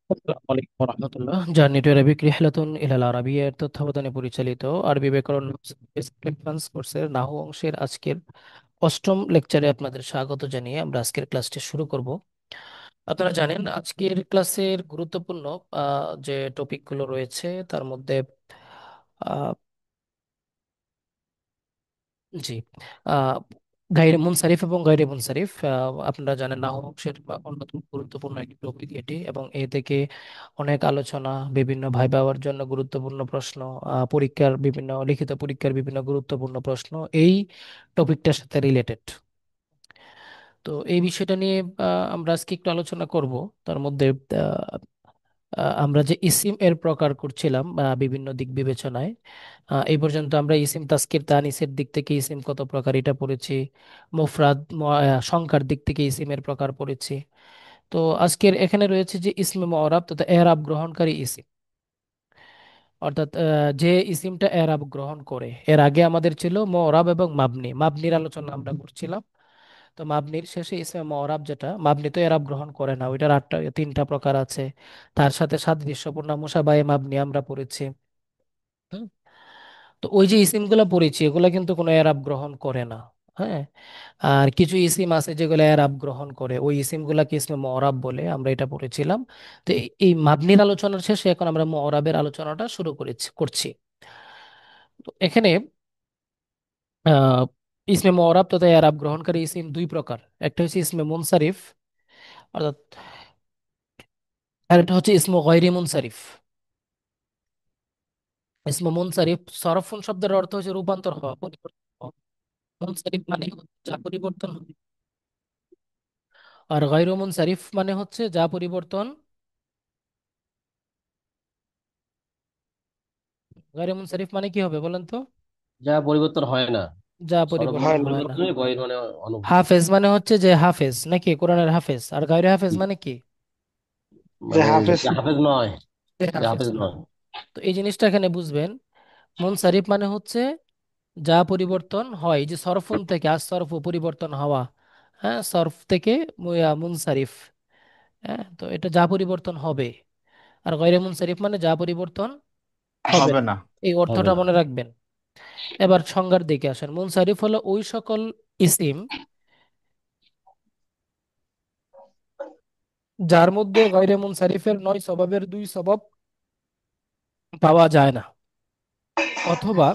আসসালামু আলাইকুম ওয়া রাহমাতুল্লাহ। জার্নি টু অ্যারাবিক রিহলাতুন ইলাল আরাবিয়া এর তত্ত্বাবধানে পরিচালিত আরবি ব্যাকরণ রেফারেন্স কোর্সের নাহু অংশের আজকের অষ্টম লেকচারে আপনাদের স্বাগত জানিয়ে আমরা আজকের ক্লাসটি শুরু করব। আপনারা জানেন আজকের ক্লাসের গুরুত্বপূর্ণ যে টপিকগুলো রয়েছে তার মধ্যে জি আহ গায়রে মুনসারিফ এবং গায়রে মুনসারিফ আপনারা জানেন নাহু অংশের অন্যতম গুরুত্বপূর্ণ একটি টপিক এটি, এবং এ থেকে অনেক আলোচনা, বিভিন্ন ভাইবা হওয়ার জন্য গুরুত্বপূর্ণ প্রশ্ন, পরীক্ষার বিভিন্ন লিখিত পরীক্ষার বিভিন্ন গুরুত্বপূর্ণ প্রশ্ন এই টপিকটার সাথে রিলেটেড। তো এই বিষয়টা নিয়ে আমরা আজকে একটু আলোচনা করব। তার মধ্যে আমরা যে ইসিম এর প্রকার করছিলাম বিভিন্ন দিক বিবেচনায়, এই পর্যন্ত আমরা ইসিম তাসকির তানিসের দিক থেকে ইসিম কত প্রকার এটা পড়েছি, মুফরাদ সংখ্যার দিক থেকে ইসিমের প্রকার পড়েছি। তো আজকের এখানে রয়েছে যে ইসমে মুআরাব তথা এরাব গ্রহণকারী ইসিম, অর্থাৎ যে ইসিমটা এরাব গ্রহণ করে। এর আগে আমাদের ছিল মুআরাব এবং মাবনি, মাবনির আলোচনা আমরা করছিলাম। তো মাবনির শেষে ইসমে মুআরাব, যেটা মাবনি তো এরাব গ্রহণ করে না, ওইটার তিনটা প্রকার আছে। তার সাথে সাদৃশ্যপূর্ণ মুসাবায়ে মাবনি আমরা পড়েছি। হুম। তো ওই যে ইসিমগুলো পড়েছি এগুলা কিন্তু কোনো এরাব গ্রহণ করে না। হ্যাঁ। আর কিছু ইসিম আছে যেগুলো এরাব গ্রহণ করে, ওই ইসিমগুলাকে ইসমে মুআরাব বলে, আমরা এটা পড়েছিলাম। তো এই মাবনির আলোচনার শেষে এখন আমরা মুআরাবের আলোচনাটা শুরু করছি। তো এখানে আহ ইসমে মুআরাব তথা এরাব গ্রহণকারী ইসিম দুই প্রকার। একটা হচ্ছে ইসমে মুনসারিফ, অর্থাৎ, আর এটা হচ্ছে ইসমু গায়রি মুনসারিফ। ইসমু মুনসারিফ সরফুন শব্দের অর্থ হচ্ছে রূপান্তর হওয়া, পরিবর্তন হওয়া। মুনসারিফ মানে হচ্ছে যা পরিবর্তন হয়, আর গায়রু মুনসারিফ মানে হচ্ছে যা পরিবর্তন। গায়রু মুনসারিফ মানে কি হবে বলেন তো? যা পরিবর্তন হয় না। যা সরল পরিবর্তন মানে হয় না। পরিবর্তন, গয়ের মানে অনুপস্থিত। হাফেজ মানে হচ্ছে যে হাফেজ নাকি কোরআনের হাফেজ, আর গায়রু হাফেজ মানে কি? যে মানে হাফেজ যে হাফেজ নয়। যে যে হাফেজ হাফেজ না। নয়। তো এই জিনিসটা এখানে বুঝবেন। মুনসারিফ মানে হচ্ছে যা পরিবর্তন হয়, এই যে সরফুন থেকে আজ সরফ পরিবর্তন হওয়া। হ্যাঁ, সরফ থেকে মুনসারিফ। হ্যাঁ, তো এটা যা পরিবর্তন হবে। আর গয়রে মুনসারিফ মানে যা পরিবর্তন হবে হবে না। না। এই হবে অর্থটা না। মনে রাখবেন। এবার সংজ্ঞার দিকে আসেন। মুনসারিফ হলো ওই সকল ইসিম যার মধ্যে গয়রে মুনসারিফের নয় স্বভাবের দুই স্বভাব পাওয়া যায় না, অথবা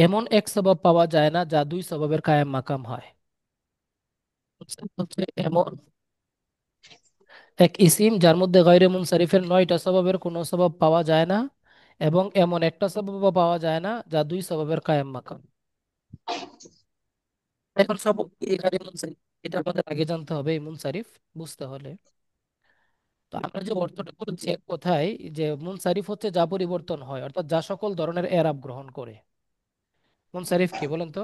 এমন এক স্বভাব পাওয়া যায় না যা দুই স্বভাবের কায়েম মাকাম হয়। মুনসারিফ হচ্ছে এমন এক ইসিম যার মধ্যে গয়রে মুনসারিফের নয়টা স্বভাবের কোনো স্বভাব পাওয়া যায় না, এবং এমন একটা স্বভাবও পাওয়া যায় না যা দুই স্বভাবের কায়েম মাকাম। এখন সব এই গাড়ি মুনসারিফ, এটা আমাদের আগে জানতে হবে। এই মুনসারিফ বুঝতে হলে তো আমরা যে অর্থটা করেছি এক কথায়, যে মুনসারিফ হচ্ছে যা পরিবর্তন হয়, অর্থাৎ যা সকল ধরনের এরাব গ্রহণ করে। মুনসারিফ কি বলেন তো?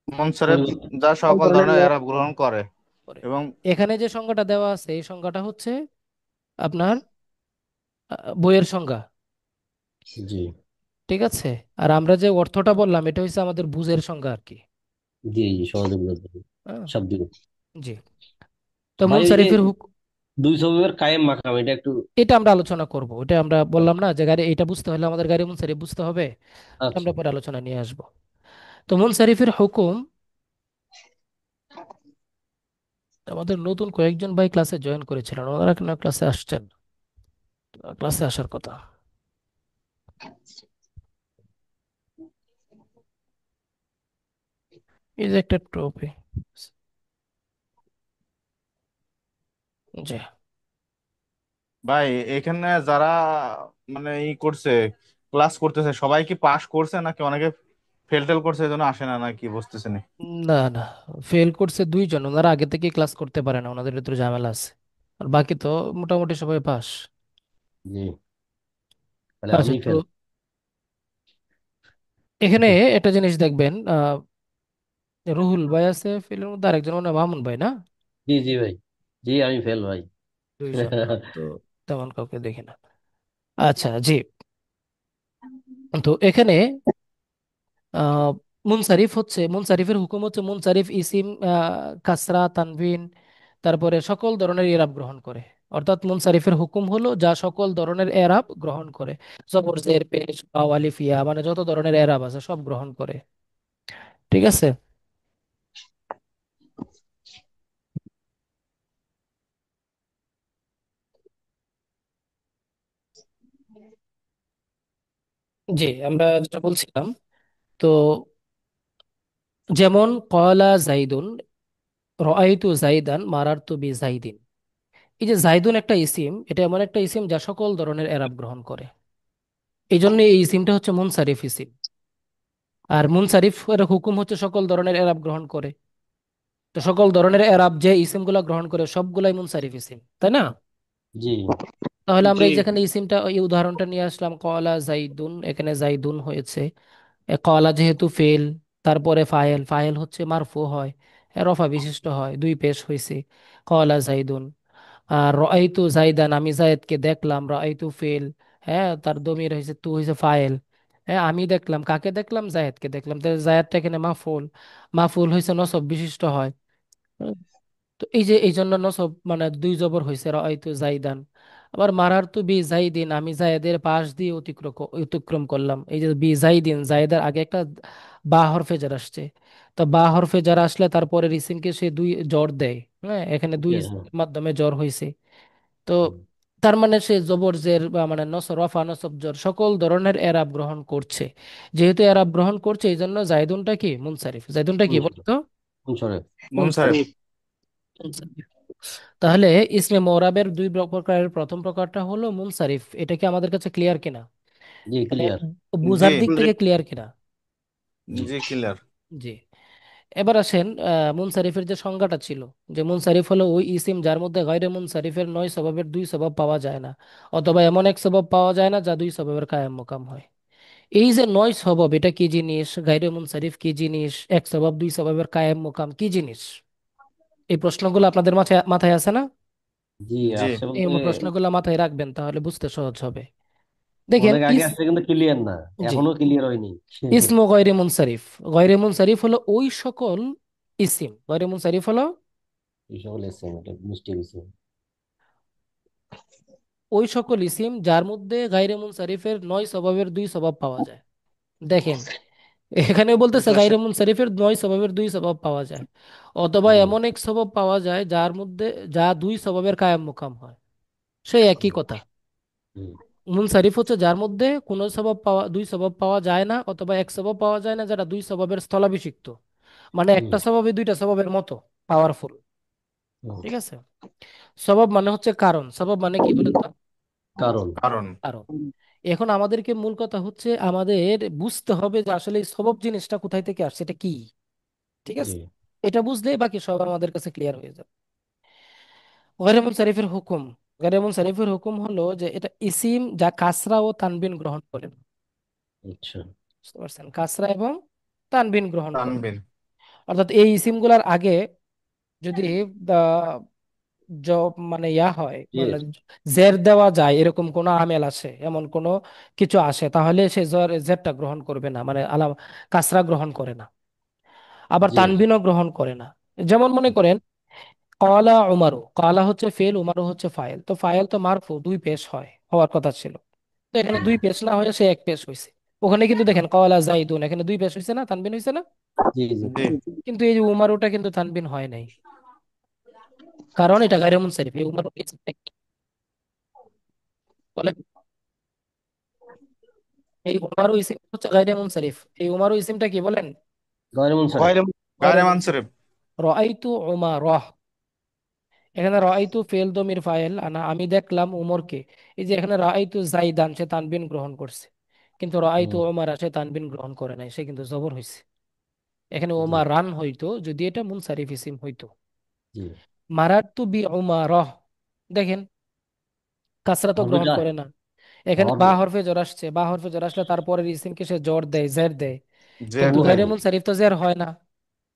মনসেরেফ পরিবর্তন। যা সকল সকল ধরনের ধরনের এরাব এরাব গ্রহণ করে করে। এবং এখানে যে সংজ্ঞাটা দেওয়া আছে এই সংজ্ঞাটা হচ্ছে আপনার বইয়ের সংজ্ঞা। জি। ঠিক আছে। আর আমরা যে অর্থটা বললাম এটা হচ্ছে আমাদের বুঝের সংজ্ঞা আর কি। জি জি, সহজে বোঝা যাবে। হ্যাঁ, সব দিকে। জি। তো ভাই, ওই যে মুনসারিফের দুই স্বভাবের কায়েম মাকাম, এটা একটু। এটা আমরা আলোচনা করব। এটা আমরা বললাম না যে গাড়ি এটা বুঝতে হলে আমাদের গাড়ি মুনসারিফ বুঝতে হবে। এটা আচ্ছা। আমরা পরে আলোচনা নিয়ে আসবো। তো মুনসারিফের হুকুম, আমাদের নতুন কয়েকজন ভাই ক্লাসে জয়েন করেছিলেন, ওনারা কেন ক্লাসে আসছেন? ক্লাসে আসার কথা। এই যে একটা ট্রফি। জি। ভাই এখানে যারা মানে করছে, ক্লাস করতেছে, সবাই কি পাস করছে নাকি অনেকে ফেল টেল করছে এই জন্য আসে না নাকি বুঝতেছে না। না না, ফেল করছে দুইজন, ওনারা আগে থেকে ক্লাস করতে পারে না, ওনাদের ভিতরে ঝামেলা আছে। আর বাকি তো মোটামুটি সবাই পাস। জি। তাহলে আচ্ছা, আমি তো ফেল। এখানে একটা জিনিস দেখবেন, রুহুল ভাই আছে ফিল্মের মধ্যে, আরেকজন মনে হয় মামুন ভাই না? জি জি ভাই। জি, আমি ফেল ভাই। দুইজন, আমি তো তেমন কাউকে দেখি না। আচ্ছা, জি। তো এখানে আহ মুনসারিফ হচ্ছে, মুনসারিফের হুকুম হচ্ছে মুনসারিফ ইসিম কাসরা তানভিন তারপরে সকল ধরনের এরাব গ্রহণ করে। অর্থাৎ মুনসারিফের হুকুম হলো যা সকল ধরনের এরাব গ্রহণ করে। জবর জের পেশ বা আলিফ ইয়া মানে যত ধরনের এরাব আছে সব গ্রহণ করে। ঠিক আছে। জি, আমরা যেটা বলছিলাম, তো যেমন কলা জাইদুন, রাআইতু জাইদান, মারারতু বি জাইদিন। এই যে জাইদুন একটা ইসিম, এটা এমন একটা ইসিম যা সকল ধরনের এরাব গ্রহণ করে। এই জন্য এই ইসিমটা হচ্ছে মুনসারিফ ইসিম। আর মুনসারিফ এর হুকুম হচ্ছে সকল ধরনের এরাব গ্রহণ করে। তো সকল ধরনের এরাব যে ইসিমগুলা গ্রহণ করে সবগুলাই মুনসারিফ ইসিম, তাই না? জি তাহলে আমরা জি এই যেখানে ইসিমটা, এই উদাহরণটা নিয়ে আসলাম, কলা জাইদুন, এখানে জাইদুন হয়েছে। কলা যেহেতু ফেল, তারপরে ফায়েল, ফায়েল হচ্ছে মারফু হয়, রফা বিশিষ্ট হয়, দুই পেশ হয়েছে, কলা জাইদুন। আর রাআইতু জাইদান, আমি জায়েদকে দেখলাম, রাআইতু ফেল, হ্যাঁ তার দমির হয়েছে, তু হয়েছে ফায়েল। হ্যাঁ আমি দেখলাম, কাকে দেখলাম? জায়েদকে দেখলাম, তাহলে জায়েদটা এখানে মাফুল, মাফুল হয়েছে নসব বিশিষ্ট হয়। হুম, তো এই যে এই জন্য নসব মানে দুই জবর হয়েছে, রাআইতু জাইদান। আবার মারারতু বি জাইদিন, আমি জায়েদের পাশ দিয়ে অতিক্রম অতিক্রম করলাম। এই যে বি জাইদিন, জায়েদের আগে একটা বা হরফে জার আসছে। তো বা হরফে জার আসলে তারপরে ইসিমকে সে দুই জর দেয়। হ্যাঁ এখানে দুই হ্যাঁ। মাধ্যমে জর হয়েছে। তো হুম, তার মানে সে জবর জের বা মানে রফা নসব জর সকল ধরনের এরাব গ্রহণ করছে। যেহেতু এরাব গ্রহণ করছে এই জন্য জাইদুনটা কি মুনসারিফ, জাইদুনটা কি বলতো? মুনসারিফ। মুনসারিফ। মুনসারিফ। তাহলে ইসমে মোরাবের দুই প্রকারের প্রথম প্রকারটা হলো মুনসারিফ। এটা কি আমাদের কাছে ক্লিয়ার কিনা? জি মানে ক্লিয়ার। জি বুঝার দিক থেকে ক্লিয়ার কিনা? জি জি ক্লিয়ার। জি। এবার আসেন মুনসারিফের যে সংজ্ঞাটা ছিল, যে মুনসারিফ হলো ওই ইসিম যার মধ্যে গায়রে মুনসারিফের নয় স্বভাবের দুই স্বভাব পাওয়া যায় না, অথবা এমন এক স্বভাব পাওয়া যায় না যা দুই স্বভাবের কায়েম মোকাম হয়। এই যে নয় স্বভাব, এটা কি জিনিস? গায়রে মুনসারিফ কি জিনিস? এক স্বভাব দুই স্বভাবের কায়েম মোকাম কি জিনিস? এই প্রশ্নগুলো আপনাদের মাথায় মাথায় আছে না? জি জি আসছে এই বলতে প্রশ্নগুলো মাথায় রাখবেন, তাহলে বুঝতে সহজ হবে। দেখেন অনেক আগে আসছে কিন্তু ক্লিয়ার না, জি, এখনো ক্লিয়ার হয়নি। ইসমু গয়রে মুনসারিফ, গয়রে মুনসারিফ হলো ওই সকল ইসিম, গয়রে মুনসারিফ হলো এই সকল এসছে এটা মিষ্টি হয়েছে। ওই সকল ইসিম যার মধ্যে গায়রে মুনসারিফের নয় স্বভাবের দুই স্বভাব পাওয়া যায়। দেখেন এখানে বলতেছে এটা গায়রে মুনসারিফের নয় স্বভাবের দুই স্বভাব পাওয়া যায়, অথবা জি। এমন এক স্বভাব পাওয়া যায় যার মধ্যে যা দুই স্বভাবের কায়াম মোকাম হয়। সেই একই কথা। হুম, মুনসারিফ হচ্ছে যার মধ্যে কোনো স্বভাব পাওয়া, দুই স্বভাব পাওয়া যায় না, অথবা এক স্বভাব পাওয়া যায় না যারা দুই স্বভাবের স্থলাভিষিক্ত, মানে হুম, একটা স্বভাবে দুইটা স্বভাবের মতো পাওয়ারফুল। হুম। ঠিক আছে। স্বভাব মানে হচ্ছে কারণ, স্বভাব মানে কি বলেন তো? কারণ। কারণ। কারণ। এখন আমাদেরকে মূল কথা হচ্ছে আমাদের বুঝতে হবে যে আসলে এই স্বভাব জিনিসটা কোথায় থেকে আসছে, এটা কি। ঠিক জি। আছে। এটা বুঝলেই বাকি সব আমাদের কাছে ক্লিয়ার হয়ে যাবে। গয়রে মুনসারিফের হুকুম, গয়রে মুনসারিফের হুকুম হলো যে এটা ইসিম যা কাসরা ও তানবিন গ্রহণ করে। আচ্ছা। বুঝতে পারছেন? কাসরা এবং তানবিন গ্রহণ করে। তানবিন। অর্থাৎ এই ইসিমগুলার আগে যদি আহ, মানে ইয়া হয়, মানে জের। জের দেওয়া যায়, এরকম কোন আমেল আসে, এমন কোন কিছু আসে, তাহলে সে জেরটা গ্রহণ করবে না, মানে আলাম কাসরা গ্রহণ করে না। আবার জের। তানবিনও গ্রহণ করে না। যেমন মনে করেন কালা উমারু, কালা হচ্ছে ফেল, উমারু হচ্ছে ফাইল। তো ফাইল তো মারফু, দুই পেশ হয়, হওয়ার কথা ছিল। তো এখানে হুম, দুই পেশ না হয়ে সে এক পেশ হয়েছে। ওখানে কিন্তু দেখেন কালা জাইদুন, এখানে দুই পেশ হয়েছে না, তানবিন হয়েছে না? জি জি। জি কিন্তু এই যে উমারুটা কিন্তু তানবিন হয় নাই, কারণ এটা গায়রে মুনসারিফ। এই উমারু বলে, এই উমারু ইসিম হচ্ছে গায়রে মুনসারিফ। এই উমারু ইসিমটা কি বলেন? গয়রে মুনসারিফ। গায়রে গায়রে গায়রে মুনসারিফ। মানসুরিফ। রাআইতু উমারাহ, এখানে রাআইতু ফেল দমির ফাইল আনা, আমি দেখলাম উমরকে। এই যে এখানে রাআইতু জাইদান, সে তানবিন গ্রহণ করছে, কিন্তু রাআইতু হুম, উমার সে তানবিন গ্রহণ করে নাই, সে কিন্তু জবর হয়েছে। এখানে জি উমার রান হইতো যদি এটা মুনসারিফ ইসিম হইতো। জি। মারাত্তু বি উমারহ, দেখেন কাসরা তো গ্রহণ হরবিটা। করে না। এখানে বা হরবে। হরফে জোর আসছে, বা হরফে জোর আসলে তারপরে ইসিমকে সে জোর দেয়, জের দেয়। জের কিন্তু তবুও গায়রে হয়নি। মুনসারিফ তো জের হয় না।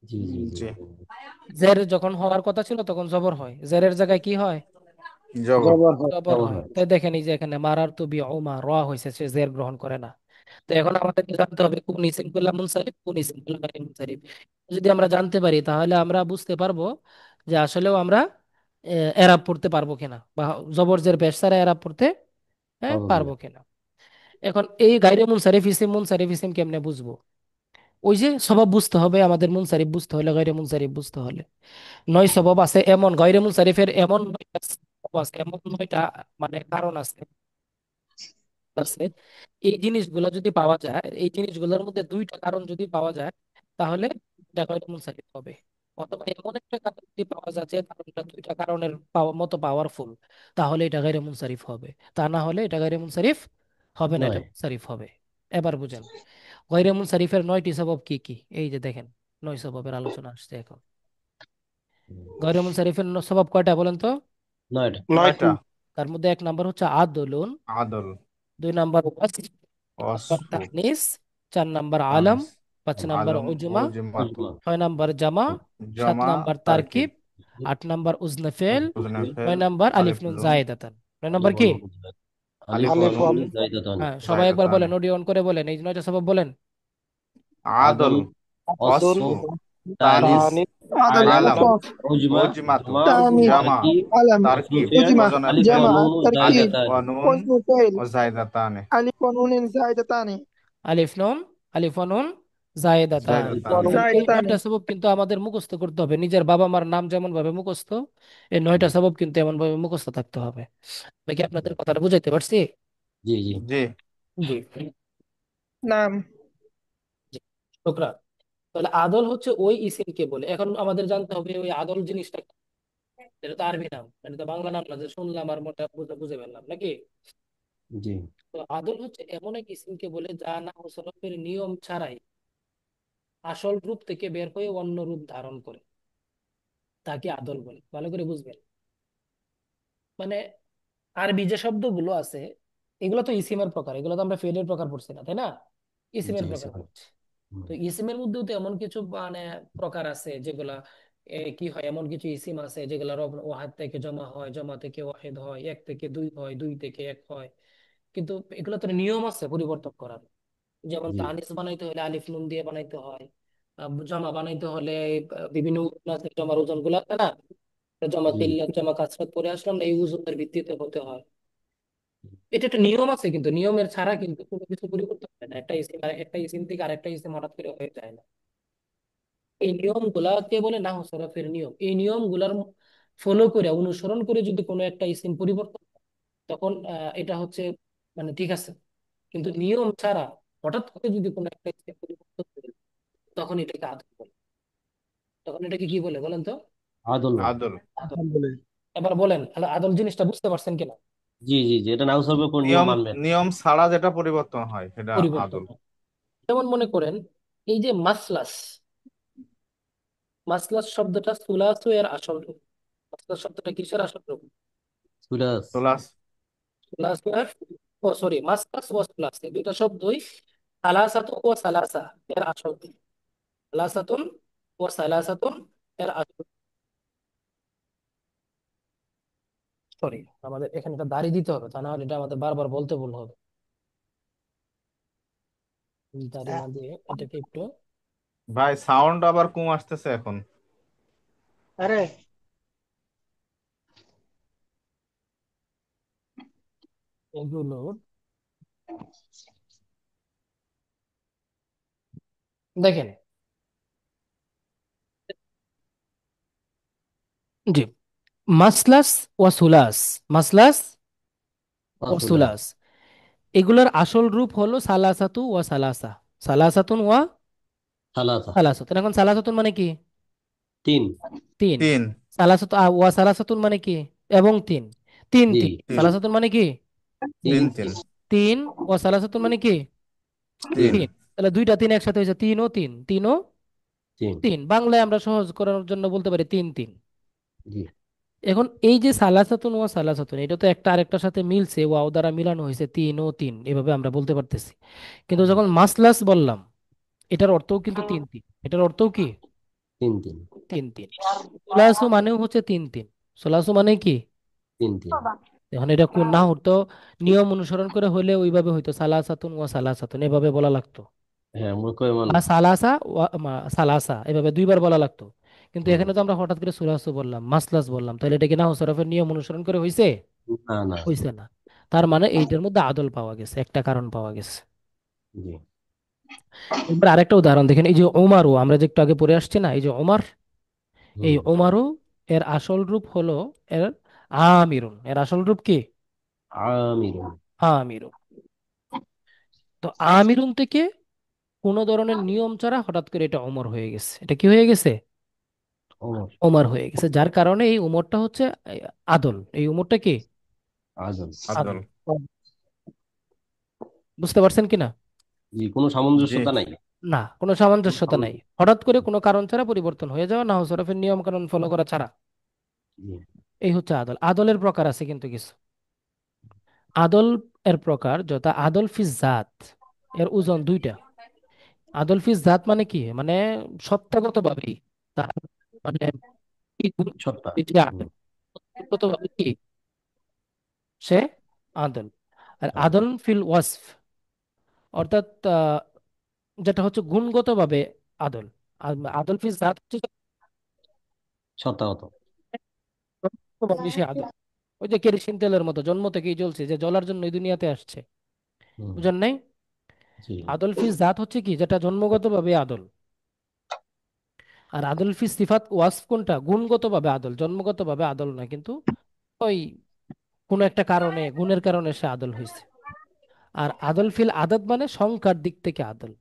জি জি জি। জি জের যখন হওয়ার কথা ছিল তখন জবর হয়, জেরের জায়গায় কি হয়? জবর। জবর হয়। জবর জবর হয়। হয়। তাই দেখেন এই যে এখানে মারার তু বি উমা র হয়েছে, সে জের গ্রহণ করে না। তো এখন আমাদেরকে জানতে হবে কোন ইসিম গুলা মুনসারিফ, কোন ইসিম গুলা গায়রে মুনসারিফ। যদি আমরা জানতে পারি তাহলে আমরা বুঝতে পারবো যে আসলেও আমরা এরাব পড়তে পারবো কিনা, বা জবর জের পেশ ছাড়া এরাব পড়তে পারবো কিনা। পারবো কিনা। এখন এই গায়রে মুনসারিফ ইসিম, মুনসারিফ ইসিম কেমনে বুঝবো? ওই যে সবাব বুঝতে হবে আমাদের, মুনসারিফ বুঝতে হলে, গায়রে মুনসারিফ বুঝতে হলে নয় সবাব আছে এমন, গায়রে মুনসারিফের এমন 9টা সবাব আছে, এমন 9টা মানে কারণ আছে আছে। এই জিনিসগুলো যদি পাওয়া যায়, এই জিনিসগুলোর মধ্যে 2টা কারণ যদি পাওয়া যায়, তাহলে এটা গায়রে মুনসারিফ হবে। অথবা এমন একটা কারণ যদি পাওয়া যায় যে কারণটা 2টা কারণের মতো পাওয়ারফুল, তাহলে এটা গায়রে মুনসারিফ হবে। তা না হলে এটা গায়রে মুনসারিফ হবে না, এটা নয়। মুনসারিফ হবে। এবার বুঝেন গায়রে মুনসারিফের 9টি সবব কি কি। এই যে দেখেন, 9 সববের আলোচনা আসছে এখন। হুম, গায়রে মুনসারিফের স্বভাব কয়টা বলেন তো? নয়টা। 9টা। তার মধ্যে 1 নাম্বার হচ্ছে আদলুন, আদল, 2 number ওয়াসফ, 3 number অসফু, Tanis, 4 number Alam, Tanis, 5 number Alam, উজমা, উজমাতু, উজমা। 6 number জামা, সাত জামা, নাম্বার তারকিব, তারকিব, 8 নাম্বার উজনফেল, মুজনাফেল, 9 নাম্বার আলিফ আলিফ নুন লুম, জায়েদাতান। 9 নাম্বার আলিফ কি? ওয়ানুন মুজদাদ। আলিফ আলিফ আলিফ ওয়ানুন ওয়ানুন, ওয়ান জাইদাতানি। হ্যাঁ, সবাই একবার বলেন, জায়দাতানে। অডিও অন করে বলেন এই 9টা সবব বলেন। আদল, আদল, আদল অসফু, তানিস, তানিস, তানিস عدل আলম, আলম, وصف উজমা, উজমাতু, জামা, تانيث জামা, তারকিব, علم ইসমুল তারকিব, ফিল, عجمة আলিফ মুজানাফেল, جمع ওয়ানুন আলিফ تركيب জাইদাতানি। ওয়ানুন وزن فعل ও জায়দাতানে। ألف ونون زائدتان আলিফ নুন, আলিফ ও নুন জায়েদাতান। ألف জায়দাতানে। এখন এই زائدتان 9টা সবব কিন্তু আমাদের মুখস্থ করতে হবে, নিজের বাবা মার নাম যেমন ভাবে মুখস্থ, এই 9টা সবব কিন্তু এমন ভাবে মুখস্থ থাকতে হবে। নাকি আপনাদের কথাটা বুঝাইতে পারছি? জি জি। জি। জি نعم জি, শুকরান। তাহলে আদল হচ্ছে ওই ইসিমকে বলে। এখন আমাদের জানতে হবে ওই আদল জিনিসটা কি। এটা তো আরবি নাম, এটা তো বাংলা নাম না যে শুনলাম আর মোটা বুঝে বুঝে ফেললাম নাকি। জি তো আদল হচ্ছে এমন এক ইসিমকে বলে যা নাহু সরফের নিয়ম ছাড়াই আসল রূপ থেকে বের হয়ে অন্য রূপ ধারণ করে, তাকে আদল বলে। ভালো করে বুঝবেন। মানে আরবি যে শব্দগুলো আছে, এগুলো তো ইসিমের প্রকার, এগুলো তো আমরা ফেলের প্রকার পড়ছি না, তাই না? জি ইসিমের প্রকার স্যার। পড়ছি। তো ইসিমের মধ্যেও তো এমন কিছু মানে প্রকার আছে যেগুলা কি হয়, এমন কিছু ইসিম আছে যেগুলা রব ওয়াহিদ থেকে জমা হয়, জমা থেকে ওয়াহিদ হয়, 1 থেকে 2 হয়, 2 থেকে 1 হয়। কিন্তু এগুলো তো নিয়ম আছে পরিবর্তন করার। যেমন জি তানিস বানাইতে হলে আলিফ নুন দিয়ে বানাইতে হয়, জমা বানাইতে হলে বিভিন্ন ওজন আছে, জমার ওজন গুলা, তাই না? জমা জি তিল্লাত জমা কাসরাত পরে আসলাম না, এই ওজনের ভিত্তিতে হতে হয়। এটা একটা নিয়ম আছে, কিন্তু নিয়মের ছাড়া কিন্তু কোনো কিছু পরিবর্তন হয় না। একটা ইসিম থেকে আরেকটা ইসিম হঠাৎ করে হয়ে যায় না। এই নিয়ম গুলাকে বলে নাহু সরফের নিয়ম। এই নিয়ম গুলার ফলো করে, অনুসরণ করে যদি কোনো একটা ইসিম পরিবর্তন হয়, তখন এটা হচ্ছে মানে ঠিক আছে। কিন্তু নিয়ম ছাড়া হঠাৎ করে যদি কোনো একটা ইসিম পরিবর্তন হয়, তখন এটাকে আদল বলে। তখন এটাকে কি বলে বলেন তো? আদল বলে। আদল, আদল। الحمد لله এবার বলেন তাহলে আদল জিনিসটা বুঝতে পারছেন কিনা? জি জি জি, এটা নাউস হবে কোন নিয়ম নিয়ম, মানবেন। নিয়ম ছাড়া যেটা পরিবর্তন হয় সেটা পরিবর্তন আদল। হয়। যেমন মনে করেন এই যে মাসলাস, মাসলাস শব্দটা সুলাসু এর আসল রূপ। মাসলাস শব্দটা কিসের আসল রূপ? সুলাস। তোলাস, সুলাসু এর, ও সরি, মাসলাস ও সুলাস এই দুইটা শব্দই সালাসাতু ও সালাসা এর আসল রূপ। সালাসাতুন ও সালাসাতুন এর আসল, সরি, আমাদের এখানে একটা দাড়ি দিতে হবে, তা না হলে এটা আমাদের বারবার বলতে ভুল হবে। দাড়ি না দিয়ে এটাকে একটু ভাই সাউন্ড আবার কম আসতেছে এখন। আরে এগুলো দেখেন। জি, মাসলাস ও সুলাস, মাসলাস ও সুলাস। সুলাস এগুলোর আসল রূপ হলো সালাসাতু ওয়া সালাসা, সালাসাতুন ওয়া সালাসা। সালাসাতুন। এখন সালাসাতুন মানে কি? তিন। তিন। তিন। সালাসাতু ওয়া সালাসাতুন মানে কি? এবং তিন। তিন জি। তিন। তিন, সালাসাতুন মানে কি? তিন তিন তিন। তিন, তিন। ওয়া সালাসাতুন মানে কি? তিন। তিন। তিন। তাহলে দুইটা তিন একসাথে হয়েছে তিন ও তিন, তিন ও তিন। তিন। বাংলায় আমরা সহজ করার জন্য বলতে পারি তিন তিন। জি এখন এই যে সালাসাতুন ওয়া সালাসাতুন, এটা তো একটা আরেকটার সাথে মিলছে, ওয়াও দ্বারা মিলানো হয়েছে, তিন ও তিন এভাবে আমরা বলতে পারতেছি। কিন্তু যখন মাসলাস বললাম, এটার অর্থও কিন্তু তিন তিন। এটার অর্থও কি? তিন তিন। তিন তিন। সোলাসু মানেও হচ্ছে তিন তিন। সোলাসু মানে কি? তিন তিন। এখন এটা কোন না হতো, নিয়ম অনুসরণ করে হলে ওইভাবে হইতো সালাসাতুন ওয়া সালাসাতুন এভাবে বলা লাগতো, হ্যাঁ মনে করে মান। বা সালাসা ওয়া সালাসা এভাবে 2বার বলা লাগতো। কিন্তু হুম। এখানে তো আমরা হঠাৎ করে সুরাহসু বললাম, মাসলাস বললাম, তাহলে এটা কি নাহু সরফের নিয়ম অনুসরণ করে হয়েছে? না না। হয়েছে না। তার মানে এইটার মধ্যে আদল পাওয়া গেছে, একটা কারণ পাওয়া গেছে। জি। এবার আরেকটা উদাহরণ দেখেন, এই যে ওমারু, আমরা যে একটু আগে পড়ে আসছি না, এই যে ওমর, এই হুম। ওমারু এর আসল রূপ হলো এর আমিরুন। এর আসল রূপ কি? আমিরুন। আমিরুন। তো আমিরুন থেকে কোনো ধরনের নিয়ম ছাড়া হঠাৎ করে এটা ওমর হয়ে গেছে। এটা কি হয়ে গেছে? ওমর। ওমর হয়ে গেছে, যার কারণে এই উমরটা হচ্ছে আদল। এই উমরটা কি? আজল। আদল। আদল। বুঝতে পারছেন কিনা? জি, কোনো জি। সামঞ্জস্যতা নাই। না, কোনো কোনো সামঞ্জস্যতা নাই, সামঞ্জস্য। হঠাৎ করে কোনো কারণ ছাড়া পরিবর্তন হয়ে যাওয়া, নাহু সরফের নিয়ম কানুন ফলো করা ছাড়া। জি। এই হচ্ছে আদল। আদলের প্রকার আছে কিন্তু কিছু। আদল এর প্রকার যথা আদল ফি জাত, এর ওজন দুইটা। আদল ফি জাত মানে কি, মানে সত্তাগত ভাবে তার, মানে এই সত্তা। এই যে হুম। আদল, সত্তাগত ভাবে কি সে আদল। আর আদল। আদল ফিল ওয়াসফ, অর্থাৎ যেটা হচ্ছে গুণগত ভাবে আদল। আর আদল ফি জাত হচ্ছে সত্তাগত। ভাবে সে আদল। ওই যে কেরোসিন তেলের মতো জন্ম থেকেই জ্বলছে, যে জ্বলার জন্য এই দুনিয়াতে আসছে। হুম। বুঝেন নাই? জি। আদল ফি জাত হচ্ছে কি, যেটা জন্মগত ভাবে আদল। আর আদল ফি সিফাত ওয়াসফ কোনটা? গুণগত ভাবে আদল, জন্মগত ভাবে আদল না, কিন্তু ওই কোন একটা কারণে, গুণের কারণে সে আদল হয়েছে। আর আদল ফিল আদত মানে সংখ্যার দিক থেকে আদল।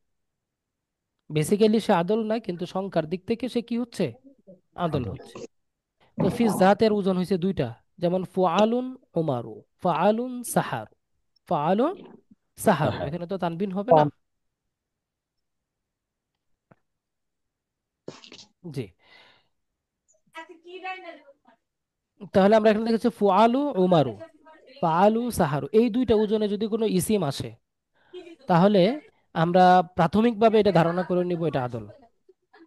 বেসিক্যালি সে আদল না, কিন্তু সংখ্যার দিক থেকে সে কি হচ্ছে? আদল আদল। হচ্ছে। তো ফি জাতের ওজন হয়েছে দুইটা, যেমন ফুআলুন উমারু, ফাআলুন সাহারু, ফাআলুন সাহারু। তাহা। এখানে তো তানবিন হবে না। জি। তাহলে আমরা এখানে দেখেছি ফুআলু উমারু, ফাআলু সাহারু, এই দুইটা ওজনে যদি কোনো ইসিম আসে, তাহলে আমরা প্রাথমিকভাবে এটা ধারণা করে নিব এটা আদল।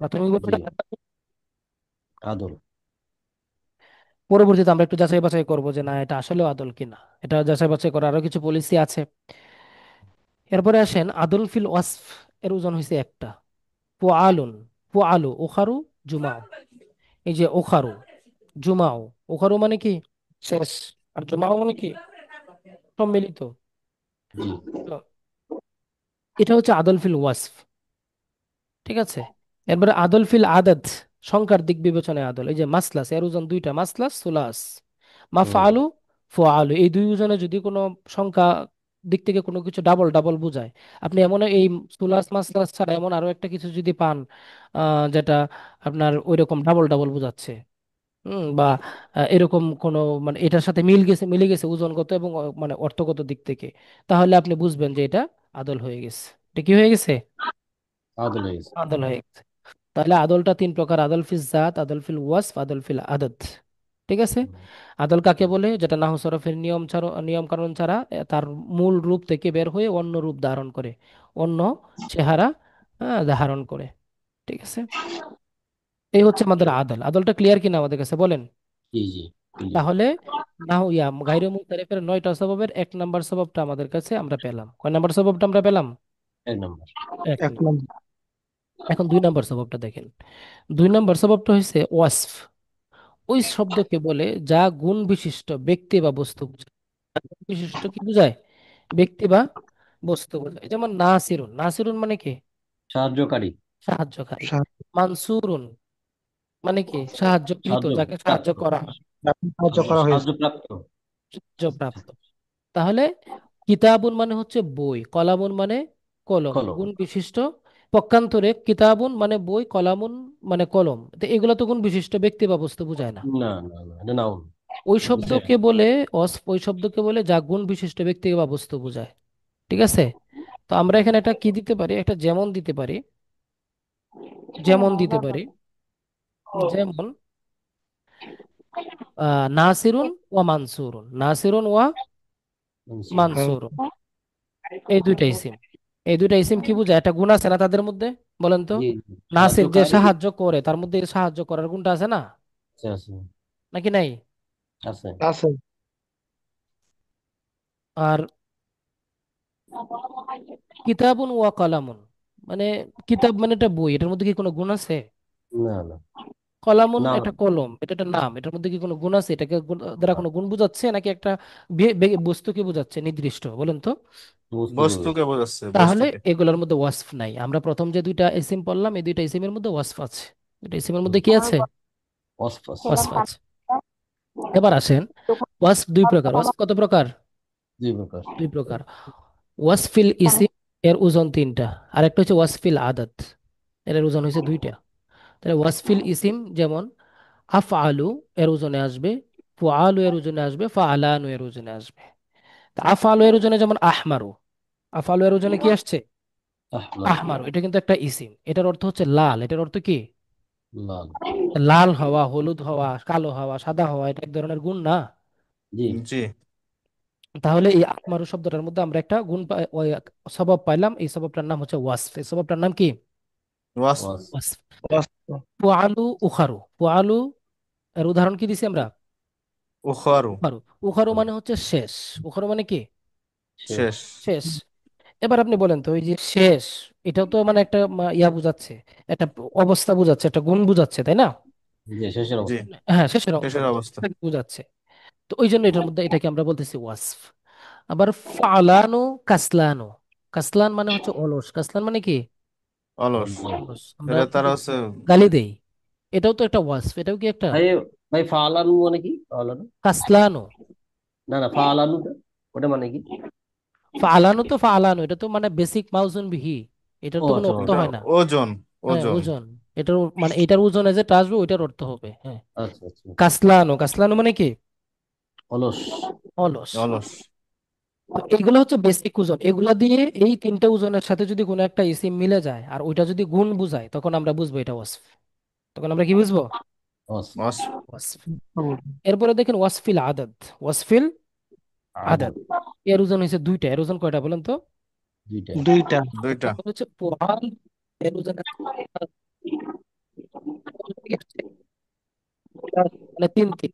প্রাথমিকভাবে জি। আদল। পরবর্তীতে আমরা একটু যাচাই বাছাই করবো যে না এটা আসলেও আদল কিনা। এটা যাচাই বাছাই করার আরো কিছু পলিসি আছে। এরপরে আসেন আদল ফিল ওয়াসফ, এর ওজন হয়েছে একটা। ফুআলুন, ফুআলু ওখারু জুমাও। এই যে ওখারু, জুমাও, ওখারু মানে কি শেষ, আর জুমাও মানে কি সম্মিলিত। জি। তো এটা হচ্ছে আদল ফিল ওয়াসফ। ঠিক আছে। এরপরে আদল ফিল আদাদ, সংখ্যার দিক বিবেচনায় আদল। এই যে মাসলাস, এর ওজন দুইটা, মাসলাস সুলাস। হুম। মাফআলু ফুআলু, এই দুই ওজনে যদি কোনো সংখ্যা দিক থেকে কোনো কিছু ডাবল ডাবল বোঝায়, আপনি এমন এই সুলাস মাসলাস ছাড়া এমন আরো একটা কিছু যদি পান যেটা আপনার ওইরকম ডাবল ডাবল বোঝাচ্ছে, বা এরকম কোনো, মানে এটার সাথে মিলে গেছে ওজনগত এবং মানে অর্থগত দিক থেকে, তাহলে আপনি বুঝবেন যে এটা আদল হয়ে গেছে। এটা কি হয়ে গেছে? আদল হয়ে গেছে। আদল হয়ে গেছে। তাহলে আদলটা তিন প্রকার: আদল ফিল জাত, আদল ফিল ওয়াসফ, আদল ফিল আদদ। ঠিক আছে। হুম। আদল কাকে বলে? যেটা নাহু সরফের নিয়ম ছাড়া, নিয়ম কানুন ছাড়া তার মূল রূপ থেকে বের হয়ে অন্য রূপ ধারণ করে, অন্য চেহারা ধারণ করে। ঠিক আছে। এই হচ্ছে আমাদের আদল। আদলটা ক্লিয়ার কিনা আমাদের কাছে বলেন? জি জি। ক্লিয়ার। তাহলে নাহু গায়রে মুনসারিফের 9টা সববের 1 নম্বর সববটা আমাদের কাছে আমরা পেলাম। কয় নম্বর সববটা আমরা পেলাম? এক নম্বর। এক এক নম্বর। নম্বর। এখন 2 নম্বর সববটা দেখেন। 2 নম্বর সববটা হচ্ছে ওয়াসফ। ওই শব্দকে বলে যা গুণ বিশিষ্ট ব্যক্তি বা বস্তু বোঝায়। গুণ বিশিষ্ট কি বোঝায়? ব্যক্তি বা বস্তু বোঝায়। যেমন নাসিরুন, নাসিরুন মানে কি? সাহায্যকারী। সাহায্যকারী। সাহায্য মানসুরুন মানে কি? সাহায্যকৃত, সাহায্য যাকে সাহায্য প্রাপ্ত। করা হয়, সাহায্য করা হয়েছে। সাহায্য প্রাপ্ত। সাহায্যপ্রাপ্ত। তাহলে কিতাবুন মানে হচ্ছে বই, কলামুন মানে কলম, কলম। গুণ বিশিষ্ট। পক্ষান্তরে কিতাবুন মানে বই, কলামুন মানে কলম। তো এগুলো তো গুণ বিশিষ্ট ব্যক্তি বা বস্তু বোঝায় না। না না না, এটা নাউন। ওই বুঝছেন? শব্দকে বলে ওই শব্দকে বলে যা গুণ বিশিষ্ট ব্যক্তি বা বস্তু বোঝায়। ঠিক আছে। তো আমরা এখানে একটা কি দিতে পারি, একটা যেমন দিতে পারি। যেমন দিতে পারি, যেমন নাসিরুন ওয়া মানসুরুন, নাসিরুন ওয়া মনসুর। হ্যাঁ, মানসুরুন। এই দুইটা ইসিম, এই দুইটা ইসিম কি বোঝায়? একটা গুণ আছে না তাদের মধ্যে? বলেন তো। জি জি। নাসির যে সাহায্যকারী। সাহায্য করে, তার মধ্যে এই সাহায্য করার গুণটা আছে না, আছে আছে। নাকি নাই? আছে। আছে। আর কিতাবুন ওয়া কলামুন মানে, কিতাব মানে একটা বই, এটার মধ্যে কি কোনো গুণ আছে? না না। কলামুন না, একটা কলম, এটা একটা নাম, এটার মধ্যে কি কোনো গুণ আছে? এটাকে দ্বারা কোনো গুণ বোঝাচ্ছে নাকি একটা বস্তুকে বোঝাচ্ছে নির্দিষ্ট, বলেন তো? বস্তুকে বস্তুকে বোঝাচ্ছে। বোঝাচ্ছে, তাহলে বস্তুকে। এগুলোর মধ্যে ওয়াসফ নাই। আমরা প্রথম যে দুইটা ইসিম পড়লাম, এই দুইটা ইসিমের মধ্যে ওয়াসফ আছে। দুইটা ইসিমের হুম, মধ্যে কি আছে? অসফাস। ওয়াসফ আছে। এবার আসেন, ওয়াসফ দুই প্রকার। ওয়াসফ কত প্রকার? দুই প্রকার। দুই প্রকার। ওয়াসফিল ইসিম এর ওজন তিনটা, আর একটা হচ্ছে ওয়াসফিল আদাত, এর ওজন হচ্ছে দুইটা। তাহলে ওয়াসফিল ইসিম যেমন আফআলু এর ওজনে আসবে, ফুআলু এর ওজনে আসবে, ফাআলানু এর ওজনে আসবে। তা আফআলু এর ওজনে যেমন আহমারু, আফআলু এর ওজনে কি আসছে? আহমার। আহমারু, এটা কিন্তু একটা ইসিম, এটার অর্থ হচ্ছে লাল। এটার অর্থ কি? লাল। লাল হওয়া, হলুদ হওয়া, কালো হওয়া, সাদা হওয়া, এটা এক ধরনের গুণ না? জি। জি। তাহলে এই আহমারু শব্দটার মধ্যে আমরা একটা গুণ ওই স্বভাব পাইলাম, এই স্বভাবটার নাম হচ্ছে ওয়াসফ। এই স্বভাবটার নাম কি? ওয়াস। ওয়াস। ওয়াসফ। وصف ফুআলু উখারু, ফুআলু এর উদাহরণ কি দিছি আমরা? উখারু। উখারু। উখারু মানে হচ্ছে শেষ। উখারু মানে কি? শেষ। শেষ। শেষ। এবার আপনি বলেন তো, ওই যে শেষ, এটাও তো মানে একটা ইয়া বুঝাচ্ছে, একটা অবস্থা বুঝাচ্ছে, একটা গুণ বুঝাচ্ছে, তাই না? যে শেষের জি। অবস্থা। হ্যাঁ, শেষের শেষের অবস্থা। বুঝাচ্ছে। তো ওই জন্য এটার মধ্যে এটাকে আমরা বলতেছি ওয়াসফ। আবার ফালানু, কাসলানু। কাসলান মানে হচ্ছে অলস। কাসলান মানে কি? অলস। অলস। আমরা এটা ওই তারা যে হচ্ছে। গালি দেই, এটাও তো একটা ওয়াসফ। এটাও কি একটা? ভাই, ভাই ফালানু মানে কি? ফালানু? কাসলানু। না না, ফালানুটা ওটা মানে কি? ফালানু তো ফালানু, এটা তো মানে বেসিক মাউজুন বিহি, এটার ও তো কোনো আচ্ছা, অর্থ এটা হয় না। ওজন। হ্যাঁ, ওজন। ওজন। এটার মানে এটার ওজনে যেটা আসবে ওইটার অর্থ হবে, হ্যাঁ। আচ্ছা আচ্ছা। কাসলানো, কাসলানো মানে কি? অলস। অলস। অলস। তো এগুলো হচ্ছে বেসিক ওজন। এগুলা দিয়ে এই তিনটা ওজনের সাথে যদি কোনো একটা ইসিম মিলে যায় আর ওইটা যদি গুণ বুঝায়, তখন আমরা বুঝবো এটা ওয়াসফ। তখন আমরা কি বুঝবো? ওয়াস। ওয়াস। ওয়াসফ। এরপরে দেখেন ওয়াসফিল আদাদ। ওয়াসফিল আদাদ, আদাত। এর ওজন হচ্ছে দুইটা। এর ওজন কয়টা বলেন তো? দুইটা। দুইটা। দুইটা। একটা হচ্ছে পুআল, এর ওজন মানে তিন তিন।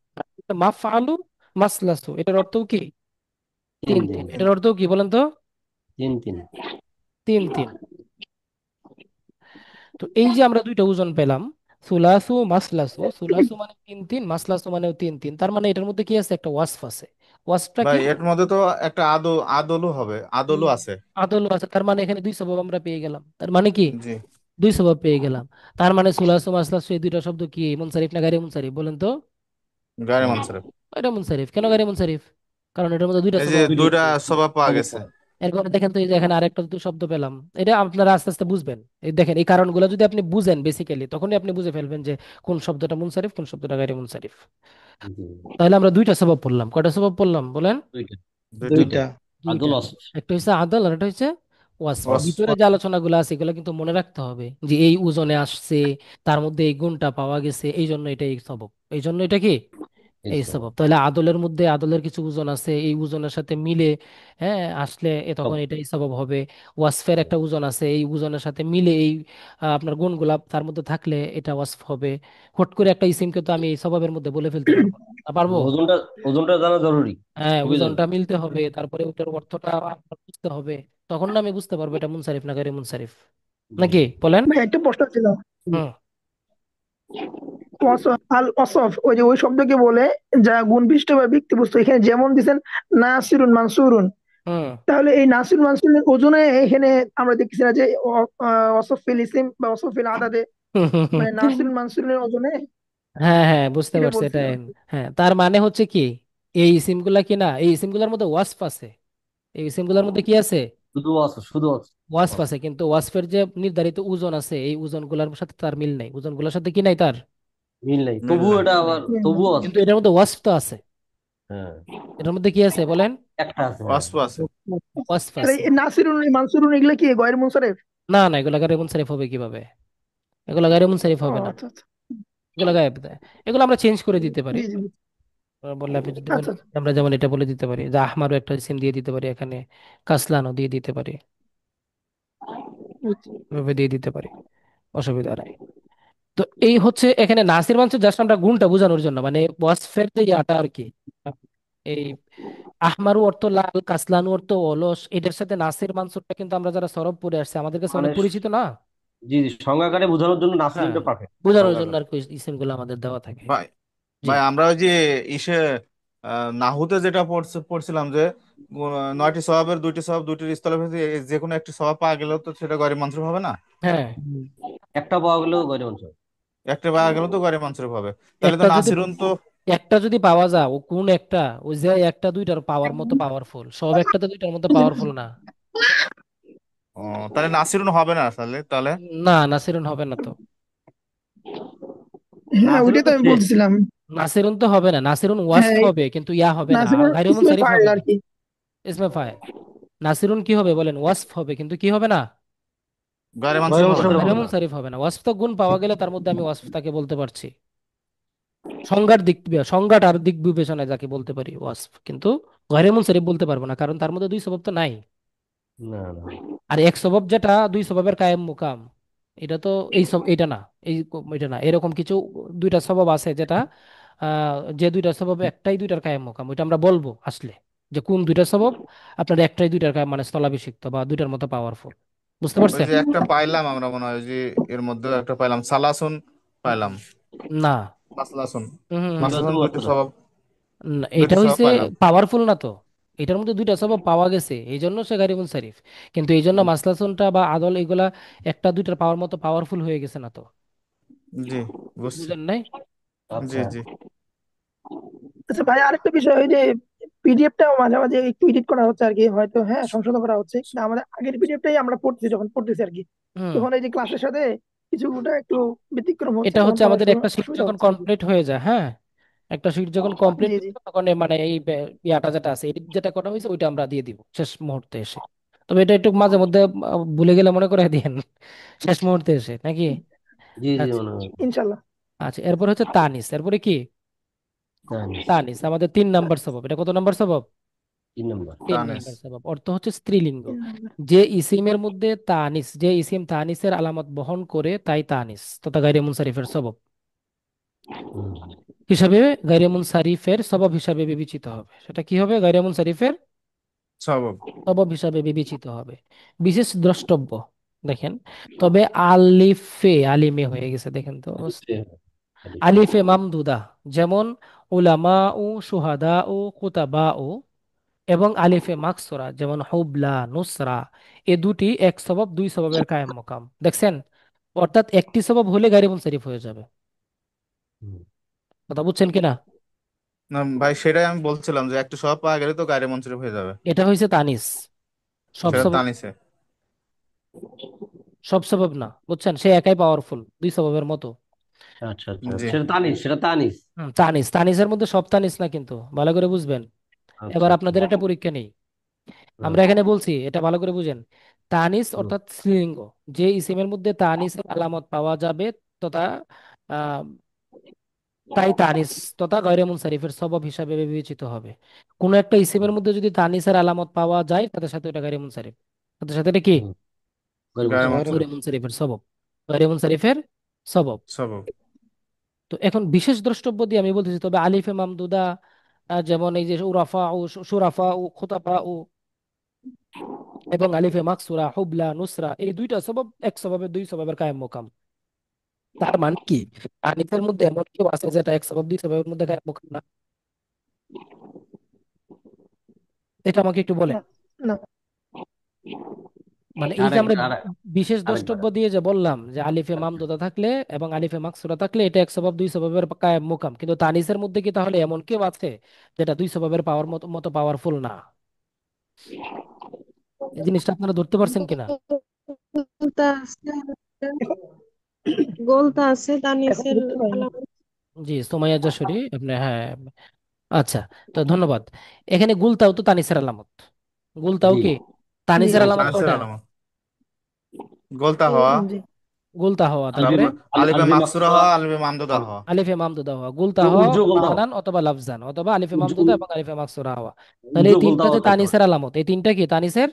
মাফআলু, মাসলাসু, এটার অর্থ কি? তিন তিন দিন। তিন। এটার অর্থ কি বলেন তো? তিন তিন। তিন তিন। তো এই যে আমরা দুইটা ওজন পেলাম, সুলাসু মাসলাসু। সুলাসু মানে তিন তিন, মাসলাসু মানেও তিন তিন। তার মানে এটার মধ্যে কি আছে? একটা ওয়াসফ আছে। ওয়াসফটা ভাই কি? এর মধ্যে তো একটা আদলও হবে, আদলও উম, আছে। আদল আছে। তার মানে এখানে দুই সবব আমরা পেয়ে গেলাম। তার মানে কি? জি। দুই সবব পেয়ে গেলাম। তার মানে সুলাসু মাসলাসু এই দুইটা শব্দ কি মুনসারিফ না গায়রে মুনসারিফ বলেন তো? গাড়ি মানসারফ। এটা মুনসারিফ। কেন গায়রে মুনসারিফ? কারণ এটার মধ্যে দুইটা এই যে সবব আছে। দুইটা স্বভাব পাওয়া গেছে। অবস্থা। এরপরে দেখেন তো, এই যে এখানে আরেকটা দুটো শব্দ পেলাম, এটা আপনারা আস্তে আস্তে বুঝবেন। এই দেখেন, এই কারণগুলো যদি আপনি বুঝেন বেসিক্যালি, তখনই আপনি বুঝে ফেলবেন যে কোন শব্দটা মুনসারিফ, কোন শব্দটা গায়রে মুনসারিফ। জি। তাহলে আমরা দুইটা সবব পড়লাম। কয়টা সবব পড়লাম বলেন? দুইটা। দুইটা। দুইটা। দুইটা। আদল দুইটা। অসফ। একটা হচ্ছে আদল আর একটা হচ্ছে ওয়াসফ। ওয়াস। ভিতরে যে আলোচনাগুলো আছে এগুলো কিন্তু মনে রাখতে হবে, যে এই ওজনে আসছে, তার মধ্যে এই গুণটা পাওয়া গেছে, এই জন্য এটা এই সবব, এই জন্য এটা কি এই এই সব। সবব। তাহলে আদলের মধ্যে আদলের কিছু ওজন আছে, এই ওজনের সাথে মিলে, হ্যাঁ, আসলে সব। তখন এটাই সবব হবে। ওয়াসফের একটা ওজন আছে, এই ওজনের সাথে মিলে এই আপনার গুণগুলা তার মধ্যে থাকলে এটা ওয়াসফ হবে। হট করে একটা ইসিমকে তো আমি এই স্বভাবের মধ্যে বলে ফেলতে পারবো না। পারবো? ওজনটা, ওজনটা জানা জরুরি। হ্যাঁ, খুবই ওজনটা জরুরি। মিলতে হবে, তারপরে ওটার অর্থটা আপনার বুঝতে হবে। তখন না আমি বুঝতে পারবো এটা মুনসারিফ না গায়রে মুনসারিফ। জি। নাকি বলেন? ভাই একটা প্রশ্ন ছিল। হুম। আল অসফ ওই যে ওই শব্দকে বলে যা গুণ বিশিষ্ট বা ব্যক্তিবস্তু, এখানে যেমন দিছেন নাসিরুন মানসুরুন, হুম। তাহলে এই নাসির মানসুরের ওজনে এখানে আমরা দেখতেছি না যে অসফিল ইসিম বা অসফিল আদাদে, মানে নাসির মানসুরের ওজনে, হ্যাঁ হ্যাঁ, বুঝতে এটা পারছি এটা। বলছিলাম। হ্যাঁ, তার মানে হচ্ছে কি, এই ইসিমগুলা কি না, এই ইসিমগুলোর মধ্যে ওয়াসফ আছে। এই ইসিমগুলোর মধ্যে কি আছে? শুধু অসফ, শুধু অসফ। ওয়াসফ আছে, কিন্তু ওয়াসফের যে নির্ধারিত ওজন আছে, এই ওজনগুলোর সাথে তার মিল নাই। ওজনগুলোর সাথে কি নাই তার? মিল নাই, মিল তবু নাই। এটা আবার তবু অসফ। কিন্তু এটার মধ্যে ওয়াসফ তো আছে। হ্যাঁ, এটার মধ্যে কি আছে বলেন? একটা আছে, হ্যাঁ। ওয়াসপ আছে। ওয়াসফ আর আছে। এই নাসিরুন এই মানসুরুন এগুলো কি গয়ের মুনসারেফ? না না, এগুলা গায়রে মুনসারিফ হবে কিভাবে? এগুলা গায়রে মুনসারিফ ও হবে না। আচ্ছা আচ্ছা। এগুলো গায়েব দেয়। এগুলো আমরা চেঞ্জ করে দিতে পারি। জি জি। বললে আপনি যদি বলেন, আচ্ছা আচ্ছা। আমরা যেমন এটা বলে দিতে পারি যে আহমারও একটা সিম দিয়ে দিতে পারি এখানে, কাসলানও দিয়ে দিতে পারি, বুঝছি। এভাবে দিয়ে দিতে পারি, অসুবিধা নাই। তো এই হচ্ছে এখানে নাসির মানসুর, জাস্ট আমরা গুণটা বোঝানোর জন্য, মানে ওয়াসফের যে ইয়াটা আর কি। এই আহমারু অর্থ লাল, কাসলানু অর্থ অলস, এটার সাথে নাসির মানসুরটা কিন্তু আমরা যারা সরব পড়ে আসছে আমাদের কাছে মানে অনেক পরিচিত না? জি জি, সংজ্ঞাকারে বোঝানোর জন্য হ্যাঁ, নাসিরনটা পারফেক্ট। বোঝানোর জন্য সংজ্ঞাকারে। আর কি ইসিমগুলো আমাদের দেওয়া থাকে। ভাই জি। ভাই আমরা ওই যে ইসে নাহুতে যেটা পড়ছিলাম যে 9টি স্বভাবের 2টি স্বভাব 2টির স্থলে যে কোনো একটি স্বভাব পাওয়া গেলেও তো সেটা গরিব মানুষের হবে না। হ্যাঁ, একটা পাওয়া গেলেও গরিব অঞ্চল। একটা পাওয়া গেল তো গরিব মানুষের হবে, তাহলে তো একটা যদি নাসিরুন তো। একটা যদি পাওয়া যায়, ও কোন একটা, ওই যে একটা দুইটার পাওয়ার মতো পাওয়ারফুল, সব একটা তো দুইটার মতো পাওয়ারফুল না। ও, তাহলে নাসিরুন হবে না তাহলে তাহলে না, নাসিরুন হবে না তো। হ্যাঁ, নাসিরন ওইটাই তো তো আমি সে। বলতেছিলাম। নাসিরুন তো হবে না, নাসিরুন ওয়াসফ হ্যাঁ, হবে কিন্তু ইয়া হবে না, নাসিরুল গায়রুল ইসমে মুনসারিফ ফাইল হবে আর না। কি। ইসমে ফাইল। নাসিরুন কি হবে বলেন? ওয়াসফ হবে কিন্তু কি হবে না? গরিব গরিব মানুষের হবে অঞ্চল না। হবে গায়রুল না। মুনসারিফ হবে না। ওয়াসফ তো গুণ পাওয়া গেলে তার মধ্যে আমি ওয়াসফ তাকে বলতে পারছি। সংজ্ঞাটার দিক বিবেচনায় যাকে বলতে পারি ওয়াসফ, কিন্তু গায়রুল মুনসারিফ বলতে পারবো না, কারণ তার মধ্যে দুই স্বভাব তো নাই। না না। আর এক স্বভাব যেটা দুই স্বভাবের কায়েম মুকাম, এটা তো এই সব এটা না, এটা না, এরকম কিছু দুইটা স্বভাব আছে যেটা যে দুইটা স্বভাব একটাই দুইটার কায়েম মুকাম, ওইটা আমরা বলবো আসলে, যে কোন দুইটা স্বভাব আপনার একটাই দুইটার মানে স্থলাভিষিক্ত বা দুইটার মতো পাওয়ারফুল। বুঝতে ওই পারছেন? যে একটা পাইলাম আমরা মনে হয় ওই যে এর মধ্যে একটা পাইলাম সালাসুন পাইলাম। না। মাসলাসুন। হম হম হম। দুইটা মাসলাসুন তো দুইটি আছে না। স্বভাব। এটা দুইটি স্বভাব হইছে পাইলাম। পাওয়ারফুল না তো। এটার মধ্যে দুইটা স্বভাব পাওয়া গেছে, এই জন্য সে গারিবুল শরীফ। কিন্তু এই জন্য মাসলাসনটা বা আদল এগুলা একটা দুইটার পাওয়ার মতো পাওয়ারফুল হয়ে গেছে না তো। জি, বুঝছি। বুঝেন নাই? জি আচ্ছা। জি। আচ্ছা ভাই, আরেকটা বিষয়, ওই যে পিডিএফটাও মাঝে মাঝে একটু এডিট করা হচ্ছে আর কি, হয়তো হ্যাঁ সংশোধন করা হচ্ছে, কিন্তু আমাদের আগের পিডিএফটাই আমরা পড়তেছি, যখন পড়তেছি আর কি, হুম। তখন এই যে ক্লাসের সাথে কিছুটা একটু ব্যতিক্রম হচ্ছে, এটা তখন হচ্ছে পড়ার আমাদের একটু একটা শিট অসুবিধা যখন হচ্ছে আর কি। কমপ্লিট হয়ে যায়, হ্যাঁ, একটা শিট যখন কমপ্লিট জি হয়ে জি। যায়, তখন মানে এই ইয়াটা যেটা আছে, এডিট যেটা করা হয়েছে ওইটা আমরা দিয়ে দিব শেষ মুহূর্তে এসে। তবে এটা একটু মাঝে মধ্যে ভুলে গেলে মনে করে দিন শেষ মুহূর্তে এসে নাকি। জি জি, আচ্ছা। মনে হয়। ইনশাল্লাহ। আচ্ছা, এরপর হচ্ছে তানিস, এরপরে কি? জানি। তানিস আমাদের 3 নাম্বার স্বভাব। এটা কত নাম্বার স্বভাব? 3 নম্বর। তিন তানিস। নাম্বার স্বভাব। অর্থ হচ্ছে স্ত্রীলিঙ্গ। যে ইসিমের মধ্যে তানিস, যে ইসিম তানিসের আলামত বহন করে তাই তানিস তথা গায়রে মুনসারিফের স্বভাব হুম। হিসাবে, গায়রে মুনসারিফের স্বভাব হিসাবে বিবেচিত হবে। সেটা কি হবে? গায়রে মুনসারিফের স্বভাব। স্বভাব হিসাবে বিবেচিত হবে। বিশেষ দ্রষ্টব্য দেখেন, তবে আলিফে আলিমে হয়ে গেছে দেখেন তো, আলিফে মামদুদা, যেমন উলামা ও সুহাদা ও কুতাবা ও, এবং আলিফে মাকসুরা যেমন হুবলা নুসরা। এ দুটি এক সবব দুই সববের কায়েম মোকাম, দেখছেন? অর্থাৎ একটি সবব হলে গায়রে মুনসারিফ হয়ে যাবে। হুম। কথা বুঝছেন কিনা? না ভাই, সেটাই আমি বলছিলাম যে একটা স্বভাব পাওয়া গেলে তো গায়রে মনসুরিফ হয়ে যাবে। এটা হয়েছে তানিস। সব সেটা সবব, তানিসে। সব সবব না, বুঝছেন? সে একাই পাওয়ারফুল দুই সববের মতো। আচ্ছা আচ্ছা, জি। সেটা তানিস, সেটা তানিস। তানিস, তানিসের মধ্যে সব তানিস না কিন্তু, ভালো করে বুঝবেন। আচ্ছা এবার আচ্ছা। আপনাদের একটা পরীক্ষা নেই, আমরা আচ্ছা। এখানে বলছি এটা ভালো করে বুঝেন। তানিস হুম। অর্থাৎ স্ত্রীলিঙ্গ, যে ইসিমের মধ্যে তানিসের আলামত পাওয়া যাবে তথা আহ, তাই তানিস তথা গয়রে মুনসারিফের সবব হিসাবে বিবেচিত হবে। কোন একটা ইসিমের মধ্যে যদি তানিসের আলামত পাওয়া যায়, তাদের সাথে ওটা গয়রে মুনসারিফ, তাদের সাথে এটা কি? হুম। গরিব গায়রে অঞ্চল। গয়রে মনসুরিফ মুনসারিফের সবব, গয়রে মুনসারিফের সবব। স্বভাব। তো এখন বিশেষ দ্রষ্টব্য দিয়ে আমি বলতেছি, তবে আলিফে মামদুদা, যেমন এই যে উরাফা ও সুরাফা ও খুতাফা ও, এবং আলিফে মাকসুরা হুবলা নুসরা, এই দুইটা সবব এক সববের দুই সববের কায়েম মোকাম। তার মানে কি? আলিফের মধ্যে এমন কেউ আছে যেটা এক সবব দুই সববের মধ্যে কায়েম মোকাম না? এটা আমাকে একটু বলেন। না না। মানে এই যে আমরা বিশেষ আরেকবার। দ্রষ্টব্য দিয়ে যে বললাম যে আলিফে মামদুদা থাকলে এবং আলিফে মাকসুরা থাকলে এটা এক সবব দুই সববের কায়েম মোকাম, কিন্তু তানিসের মধ্যে কি তাহলে এমন কেউ আছে যেটা দুই সববের পাওয়ার মতো মতো পাওয়ারফুল না? এই জিনিসটা আপনারা ধরতে পারছেন কিনা? গোলতা আছে, এখন গোলতা আছে এখন তানিসের বুঝতে পারিনি। আলামত। জি, সোমাইয়া যশোরী আপনি, হ্যাঁ। আচ্ছা, তো ধন্যবাদ। এখানে গুলতাও তো তানিসের আলামত। গুলতাও জি কি জি তানিসের জি। আলামত তানিসের কয়টা? আলামত গোলতা হওয়া, জি। গুলতা হওয়া, আলবি তারপরে আলিফে আলবি মাকসুরা মাকসুরা। হওয়া, আলিফে মামদুদা হওয়া। আলিফে মামদুদা হওয়া। গুলতা হওয়া উজ্জ্বল গোলদা হওয়া। মানান অথবা লাফজান, অথবা আলিফে মামদুদা উজ্জ্বল এবং আলিফে মাকসুরা হওয়া। তাহলে এই উজ্জ্বল গোলদা তিনটা যে হওয়া চাইতে পারে। তানিসের আলামত, এই তিনটা কি তানিসের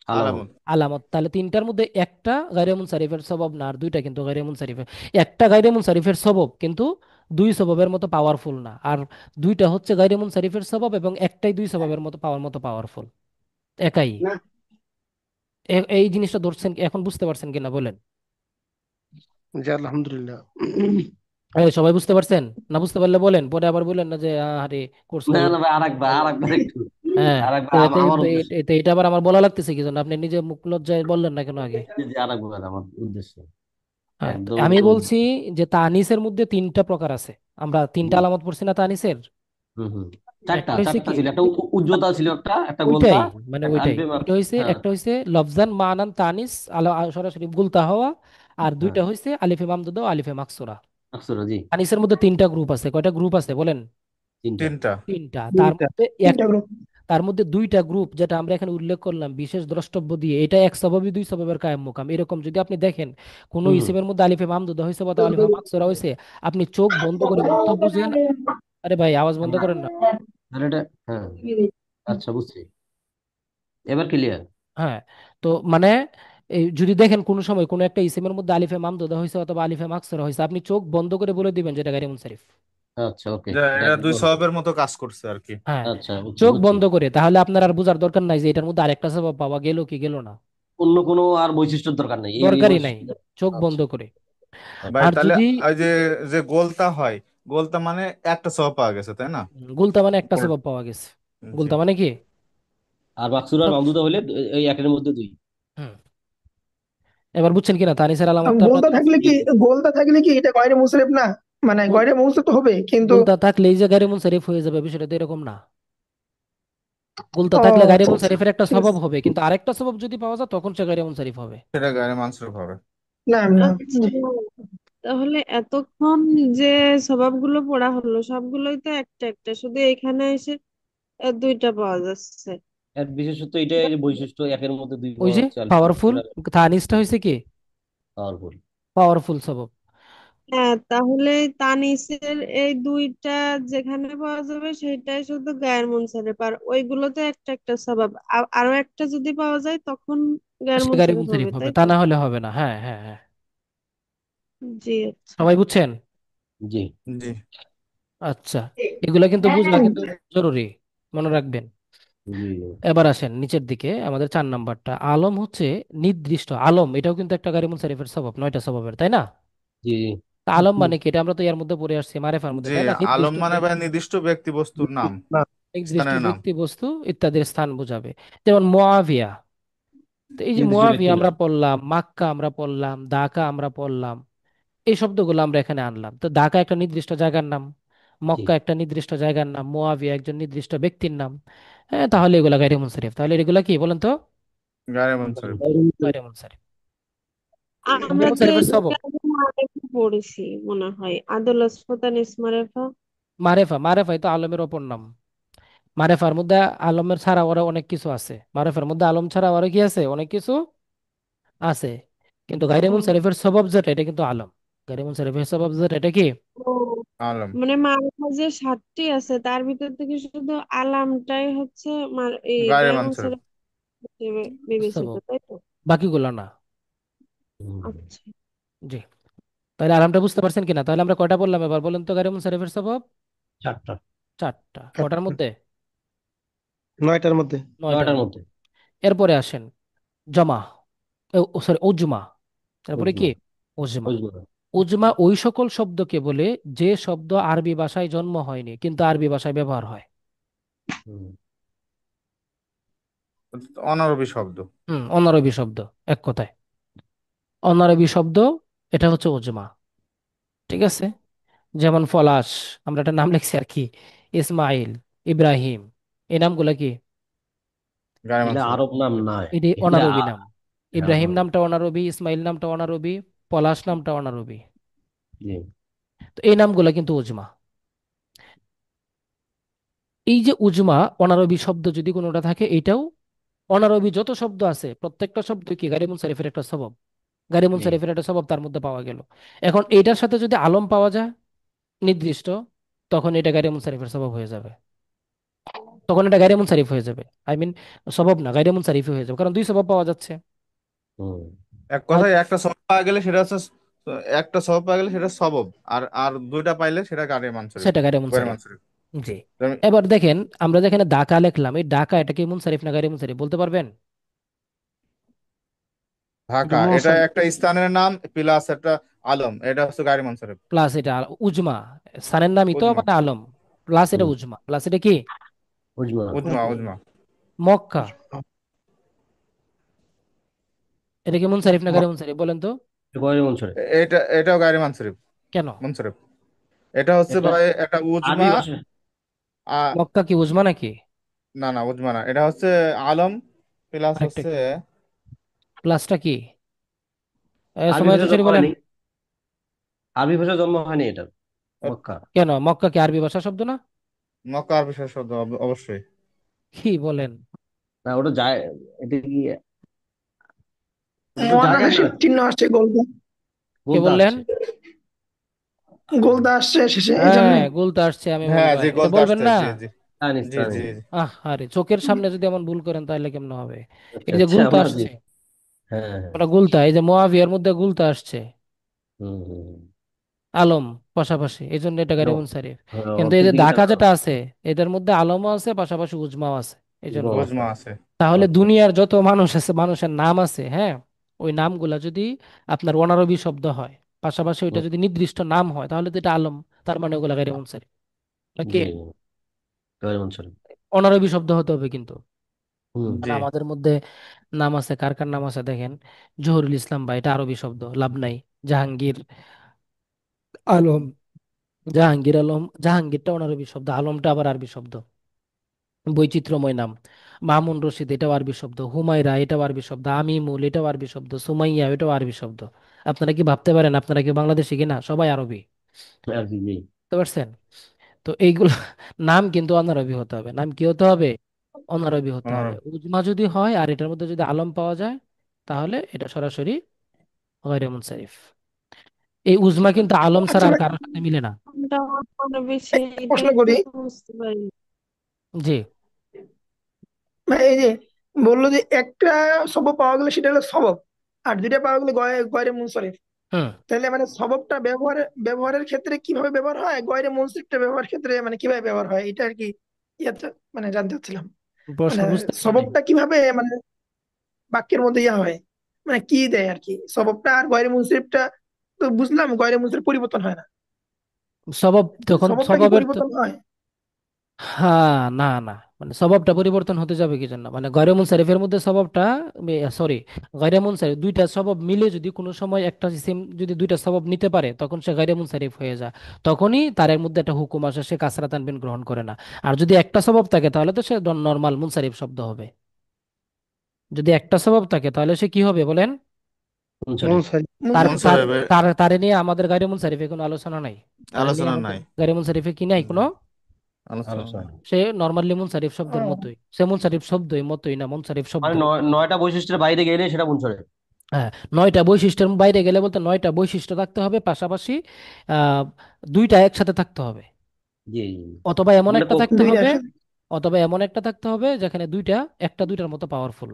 আলামত। আলামত। আলামত? তাহলে তিনটার মধ্যে একটা গায়রে মুনসারিফের সবব না, আর দুইটা কিন্তু গায়রে মুনসারিফের। একটা গায়রে মুনসারিফের সবব কিন্তু দুই সববের মতো পাওয়ারফুল না, আর দুইটা হচ্ছে গায়রে মুনসারিফের সবব এবং একটাই দুই সববের মতো পাওয়ার মতো পাওয়ারফুল, একাই। না। এই জিনিসটা ধরছেন, এখন বুঝতে পারছেন কিনা বলেন? জি আলহামদুলিল্লাহ। এই সবাই বুঝতে পারছেন? না বুঝতে পারলে বলেন, পরে আবার বলেন না যে আরে কোর্স না হলো না ভাই, আরেকবার একটু, হ্যাঁ। তো আরেকবার আমার উদ্দেশ্যে। এটা আবার আমার বলা লাগতেছে কি জন্য? আপনি নিজে মুখ লজ্জায় বললেন না কেন আগে? জি জি, আরেকবার আমার উদ্দেশ্যে। হ্যাঁ, তো একদম আমি খুব। বলছি যে তানিসের মধ্যে তিনটা প্রকার আছে। আমরা তিনটা আলামত পড়ছি না তানিসের? হুম হুম। চারটা একটা হয়েছে চারটা কি, ছিল, একটা উজ্জ্বলতা ছিল, একটা একটা গোলতা, ওইটাই মানে একটা ওইটাই, আলিফে ওইটা হয়েছে, হ্যাঁ একটা হয়েছে লফজান মানান তানিস, সরাসরি গুলতা হওয়া। আর হ্যাঁ। দুইটা হয়েছে আলিফে মামদুদা ও আলিফে মাকসুরা। আকসরা, জি। তানিসের মধ্যে তিনটা গ্রুপ আছে। কয়টা গ্রুপ আছে বলেন? তিনটা। তিনটা। তিনটা। তার দুইটা, মধ্যে এক, তিনটা গ্রুপ। তার মধ্যে দুইটা গ্রুপ যেটা আমরা এখানে উল্লেখ করলাম বিশেষ দ্রষ্টব্য দিয়ে, এটা এক সবাবই দুই সবাবের কায়েম মোকাম। এরকম যদি আপনি দেখেন কোন হুম হুম। ইসিমের মধ্যে আলিফে মামদুদা হয়েছে বা আলিফে মাকসুরা হয়েছে, আপনি চোখ বন্ধ করে অর্থ বুঝেন। আরে ভাই আওয়াজ বন্ধ করেন না। তাহলে এটা, হ্যাঁ, আচ্ছা বুঝছি, এবার ক্লিয়ার। হ্যাঁ, তো মানে এই যদি দেখেন কোন সময় কোন একটা ইসিমের মধ্যে আলিফে মামদুদা হয়েছে অথবা আলিফে মাকসুরা হয়েছে, আপনি চোখ বন্ধ করে বলে দিবেন যেটা গায়রে মুনসারিফ। আচ্ছা ওকে। যে এটা দুই সওয়াবের মতো কাজ করছে আর কি। হ্যাঁ, আচ্ছা বুঝছি চোখ বুঝছি। বন্ধ করে। তাহলে আপনার আর বোঝার দরকার নাই যে এটার মধ্যে আরেকটা সবাব পাওয়া গেল কি গেল না। অন্য কোনো আর বৈশিষ্ট্যের দরকার নেই, এই দরকারই নাই, বৈশিষ্ট্য। চোখ আচ্ছা বন্ধ করে। ভাই আচ্ছা। আর তাহলে যদি ওই যে যে গোলতা হয়, গোলতা মানে একটা সওয়াব পাওয়া গেছে তাই না? গুলতা মানে একটা গোল। সবাব পাওয়া গেছে। জি। গুলতা মানে কি? আর মাকসুর আর মামদুদা হলে এই একের মধ্যে দুই। হুম, এবার বুঝছেন কিনা তানিসের আলামতটা গোলতা আপনাদের? থাকলে জি কি, জি। গোলতা থাকলে কি এটা গয়রে মুনসারিফ না? মানে গুল- গয়রে মুনসারিফ তো হবে কিন্তু। গুলতা থাকলে এই যে গায়রে মুনসারিফ হয়ে যাবে, বিষয়টা তো এরকম না। গুলতা ও থাকলে গায়রে আচ্ছা আচ্ছা, মুনসারিফের একটা ঠিক স্বভাব আছে। হবে, কিন্তু আরেকটা স্বভাব যদি পাওয়া যায় তখন সে গায়রে মুনসারিফ হবে। সেটা গায়ে মানসুর হবে। না না, জি। আচ্ছা, তাহলে এতক্ষণ যে স্বভাবগুলো পড়া হলো সবগুলোই তো একটা একটা, শুধু এখানে এসে দুইটা পাওয়া যাচ্ছে। এর বিশেষত এটাই যে বৈশিষ্ট্য, একের মধ্যে দুই ওই পাওয়া যে যাচ্ছে, আলিফ পাওয়ারফুল, মাকসুরা তানিসটা হয়েছে কি পাওয়ারফুল। পাওয়ারফুল স্বভাব। হ্যাঁ, তাহলে তানিসের এই দুইটা যেখানে পাওয়া যাবে সেটাই শুধু গায়ের মুনসারিফ, আর ওইগুলোতে একটা একটা স্বভাব। আরো একটা যদি পাওয়া যায় তখন গায়ের সে গায়রে মুনসারিফ মুনসারিফ হবে, হবে, তাই তা তো? না হলে হবে না। হ্যাঁ হ্যাঁ হ্যাঁ, জি, আচ্ছা। সবাই বুঝছেন? জি জি আচ্ছা, এগুলা কিন্তু বুঝলা কিন্তু জরুরি, মনে রাখবেন। জি এবার আসেন নিচের দিকে, আমাদের 4 নাম্বারটা আলম হচ্ছে নির্দিষ্ট আলম। এটাও কিন্তু একটা গায়রে মুনসারিফের স্বভাব, 9টা স্বভাবের, তাই না? জি জি। তা আলম মানে কি? এটা আমরা তো এর মধ্যে পড়ে আসছি মারেফার মধ্যে, জি। তাই না? আলম নির্দিষ্ট মানে ভাই নির্দিষ্ট ব্যক্তি বস্তুর নাম, নির্দিষ্ট স্থানের নাম। ব্যক্তি বস্তু ইত্যাদির স্থান বোঝাবে। যেমন মুআবিয়া। তো এই যে নির্দিষ্ট মুআবিয়া ব্যক্তির আমরা নাম। পড়লাম, মাক্কা আমরা পড়লাম, দাকা আমরা পড়লাম, এই শব্দগুলো আমরা এখানে আনলাম। তো দাকা একটা নির্দিষ্ট জায়গার নাম, জি মক্কা একটা নির্দিষ্ট জায়গার নাম, মুআবিয়া একজন নির্দিষ্ট ব্যক্তির নাম। হ্যাঁ, তাহলে এগুলা গায়রে মুনসারিফ। তাহলে এগুলা কি বলেন তো? গায়ে মানসুর। গায়রে মুনসারিফ। গায়রে আমরা তো মুনসারিফের এগুলো সবব আগে মারেফা পড়েছি মনে হয়, আদল ওসফতান ইসমারেফা। মারেফা। মারেফাই তো আলমের অপর নাম। মারেফার মধ্যে আলমের ছাড়া আরো অনেক কিছু আছে। মারেফার মধ্যে আলম ছাড়া আরো কি আছে? অনেক কিছু আছে। কিন্তু গায়রে ও, মুনসারিফের সবব যেটা এটা কিন্তু আলম। গায়রে মুনসারিফের সবব যেটা এটা কি? ও, আলম। মানে মারেফা যে 7টি আছে তার ভিতর থেকে শুধু আলামটাই হচ্ছে এই গায়ে গায়ের মানসুর। মুনসারিফ হিসেবে বিবেচিত, সবব, তাই তো? বাকিগুলো না। হুম। আচ্ছা। জি। তাহলে আরামটা বুঝতে পারছেন কিনা? তাহলে আমরা কয়টা বললাম এবার বলেন তো গায়রে মুনসারিফের সবব? চারটা। 4টা। কটার মধ্যে? 9টার মধ্যে। 9টার নয়টার মধ্যে। মধ্যে। এরপরে আসেন জমা, সরি উজমা। তারপরে কি? উজমা। উজমা। উজমা। উজমা ওই সকল শব্দকে বলে যে শব্দ আরবি ভাষায় জন্ম হয়নি কিন্তু আরবি ভাষায় ব্যবহার হয়। হুম। অনারবি শব্দ। অনারবি শব্দ, এক কথায় অনারবি শব্দ, এটা হচ্ছে উজমা। ঠিক আছে? যেমন পলাশ, আমরা একটা নাম লিখছি আর কি, ইসমাইল, ইব্রাহিম, এই নামগুলা কি? গায়ে এগুলা মানসুর। আরব নাম নয়। এটি এগুলা অনারবি নাম। হ্যাঁ ইব্রাহিম হ্যাঁ। নামটা অনারবি, ইসমাইল নামটা অনারবি, পলাশ নামটা অনারবি। জি তো এই নামগুলা কিন্তু উজমা। এই যে উজমা, অনারবি শব্দ যদি কোনোটা থাকে, এটাও অনারবি যত শব্দ আছে প্রত্যেকটা শব্দ কি গায়রে মুনসারিফের একটা স্বভাব। গায়রে জি। মুনসারিফের একটা স্বভাব তার মধ্যে পাওয়া গেল। এখন এটার সাথে যদি আলম পাওয়া যায় নির্দিষ্ট, তখন এটা গায়রে মুনসারিফের স্বভাব হয়ে যাবে। তখন এটা গায়রে মুনসারিফ হয়ে যাবে, আই মিন স্বভাব না, গায়রে মুনসারিফ হয়ে যাবে, কারণ দুই স্বভাব পাওয়া যাচ্ছে। এক তাহলে কথায় একটা সব পাওয়া গেলে সেটা হচ্ছে, একটা সব পাওয়া গেলে সেটা সবব, আর আর দুইটা পাইলে সেটা গায়ে মানসুর। সেটা গায়রে গায়ে মুনসারিফ। মানসুর। জি। এবার দেখেন আমরা যেখানে ডাকা লিখলাম, এই ডাকা এটা কি মুনসারিফ না গায়রে মুনসারিফ বলতে পারবেন? ঢাকা এটা এটা মুনসারিফ। একটা স্থানের নাম প্লাস একটা আলম, এটা হচ্ছে গায়রে মুনসারিফ। প্লাস এটা উজমা, স্থানের নামই তো উজমা। মানে আলম, প্লাস এটা হুম। উজমা, প্লাস এটা কি উজমা। উজমা উজমা। মক্কা। এটা কি মুনসারিফ না গায়রে মুনসারিফ বলেন তো? গয়রে মুনসারিফ। এটাও গায়রে মুনসারিফ। কেন? মুনসারিফ। এটা হচ্ছে এটা ভাই একটা আরবি উজমা। ভাষা। মক্কা কি উজমা নাকি? না না, উজমা না, এটা হচ্ছে আলম প্লাস আরেকটা হচ্ছে। কি, প্লাসটা কি? আরবি সময় ভাষা চৌধুরী জন্ম বলেন। হয়নি, আরবি ভাষা জন্ম হয়নি এটা, আহ, মক্কা। কেন, মক্কা কি আরবি ভাষা শব্দ না? মক্কা আরবি ভাষার শব্দ, অবশ্যই। কি বলেন? না ওটা যায়, এটা কি, ওটা তো জায়গার মহানাসির নাম। চিহ্ন আসছে, গোলদা। কে বলতে বললেন? আসছে। গোলদা আসছে শেষে, এই হ্যাঁ, জন্যই। গুলতা আসছে, আমি বলবো হ্যাঁ জি, এটা গোলতে বলবেন আসছে, না? জি জি। জানিস জি জি জানিস। জি। আরে চোখের সামনে যদি এমন ভুল করেন তাহলে কেমন হবে? আচ্ছা এই যে আচ্ছা, গুলতা আমরা জি। আসছে, হ্যাঁ হ্যাঁ। ওটা গুলতা, এই যে মুয়াবিয়ার মধ্যে গুলতা আসছে, হুম হুম আলম পাশাপাশি, এই জন্য এটা গায়রে হুম। মুনসারিফ। হ্যাঁ, কিন্তু এই অর্থের যে দিকে ঢাকা তাকাও। যেটা আছে, এদের মধ্যে আলমও আছে পাশাপাশি উজমাও আছে, এই জন্য। উজমা আছে। উজমা আছে। তাহলে আচ্ছা। দুনিয়ার যত মানুষ আছে, মানুষের নাম আছে, হ্যাঁ, ওই নামগুলা যদি আপনার অনারবি শব্দ হয়, পাশাপাশি ওইটা হুম, যদি নির্দিষ্ট নাম হয়, তাহলে তো এটা আলম, তার মানে ওগুলা গায়রে মুনসারিফ নাকি? জি, গয়রে মুনসারিফ। অনারবি শব্দ হতে হবে কিন্তু। হুম। জি। মানে আমাদের মধ্যে নাম আছে, কার কার নাম আছে দেখেন। জহুরুল ইসলাম, ভাই এটা আরবি শব্দ, লাভ নাই। জাহাঙ্গীর আলম, জাহাঙ্গীর আলম, জাহাঙ্গীরটা অনারবি শব্দ, আলমটা আবার আরবি শব্দ। বৈচিত্র্যময় নাম। মামুন রশিদ এটাও আরবি শব্দ, হুমায়রা এটাও আরবি শব্দ, আমিমুল এটাও আরবি শব্দ, সুমাইয়া এটাও আরবি শব্দ। আপনারা কি ভাবতে পারেন আপনারা কি বাংলাদেশি কিনা? সবাই আরবি। আর কি, জি। বুঝতে পারছেন? তো এইগুলো নাম কিন্তু অনারবি হতে হবে। নাম কি হতে হবে? অনারবি হতে হবে। ওনার উজমা যদি হয় আর এটার মধ্যে যদি আলম পাওয়া যায়, তাহলে এটা সরাসরি গয়রে মুনসারিফ। এই উজমা কিন্তু আলম ছাড়া আচ্ছা আর ভাই, কারোর সাথে মিলে না। কোনটা মনে বেশি একটা প্রশ্ন এটাই তো করি। বুঝতে পারি। জি। ভাই এই যে বললো যে একটা সবব পাওয়া গেলে সেটা হলো সবব, আর দুইটা পাওয়া গেলে গয়রে মুনসারিফ। হুম। তাহলে মানে সববটা ব্যবহারের ক্ষেত্রে কিভাবে ব্যবহার হয়, গয়রে মুনসারিফটা ব্যবহার ক্ষেত্রে মানে কিভাবে ব্যবহার হয়, এটা আর কি ইয়াতে মানে জানতে চাচ্ছিলাম। প্রশ্ন মানে বুঝতে পারিনি। সববটা কিভাবে মানে বাক্যের মধ্যে ইয়া হয়, মানে কি দেয় আর কি সববটা, আর গয়রে মুনসারিফটা তো বুঝলাম, গয়রে মুনসারিফ পরিবর্তন হয় না, স্বভাব তো তখন সববটা কি স্বভাবের তো, পরিবর্তন হয়? হ্যাঁ, না না, মানে স্বভাবটা পরিবর্তন হতে যাবে কি জন্য? মানে গয়রে মুনসারিফের মধ্যে স্বভাবটা, সরি, গয়রে মুনসারিফ দুইটা স্বভাব মিলে যদি কোনো সময় একটা সেম যদি দুইটা স্বভাব নিতে পারে, তখন সে গয়রে মুনসারিফ হয়ে যায়। তখনই তার এর মধ্যে একটা হুকুম আসে, সে কাসরা তানবিন গ্রহণ করে না। আর যদি একটা স্বভাব থাকে তাহলে তো সে নর্মাল মুনসারিফ শব্দ হবে। যদি একটা স্বভাব থাকে তাহলে সে কি হবে বলেন? মুনসারিফ। মুনসারিফ। তার তার মুনসারিফ। তার তারে নিয়ে আমাদের গায়রে মুনসারিফে কোনো আলোচনা নাই। তারে নিয়ে আলোচনা আমাদের নাই। গায়রে মুনসারিফে কি নাই জি, কোনো। আলোচনা আলোচনা। নাই। সে নর্মালি মুনসারিফ শব্দের ও, মতোই, সে মুনসারিফ শব্দই মতোই না, মুনসারিফ শব্দ। মানে নয়টা বৈশিষ্ট্যের বাইরে গেলে সেটা মুনসারিফ। হ্যাঁ, 9টা বৈশিষ্ট্যের বাইরে গেলে বলতে 9টা বৈশিষ্ট্য থাকতে হবে, পাশাপাশি আহ দুইটা একসাথে থাকতে হবে, জি জি। অথবা এমন মানে একটা থাকতে দুইটা হবে, একসাথে। অথবা এমন একটা থাকতে হবে যেখানে দুইটা একটা দুইটার মতো পাওয়ারফুল।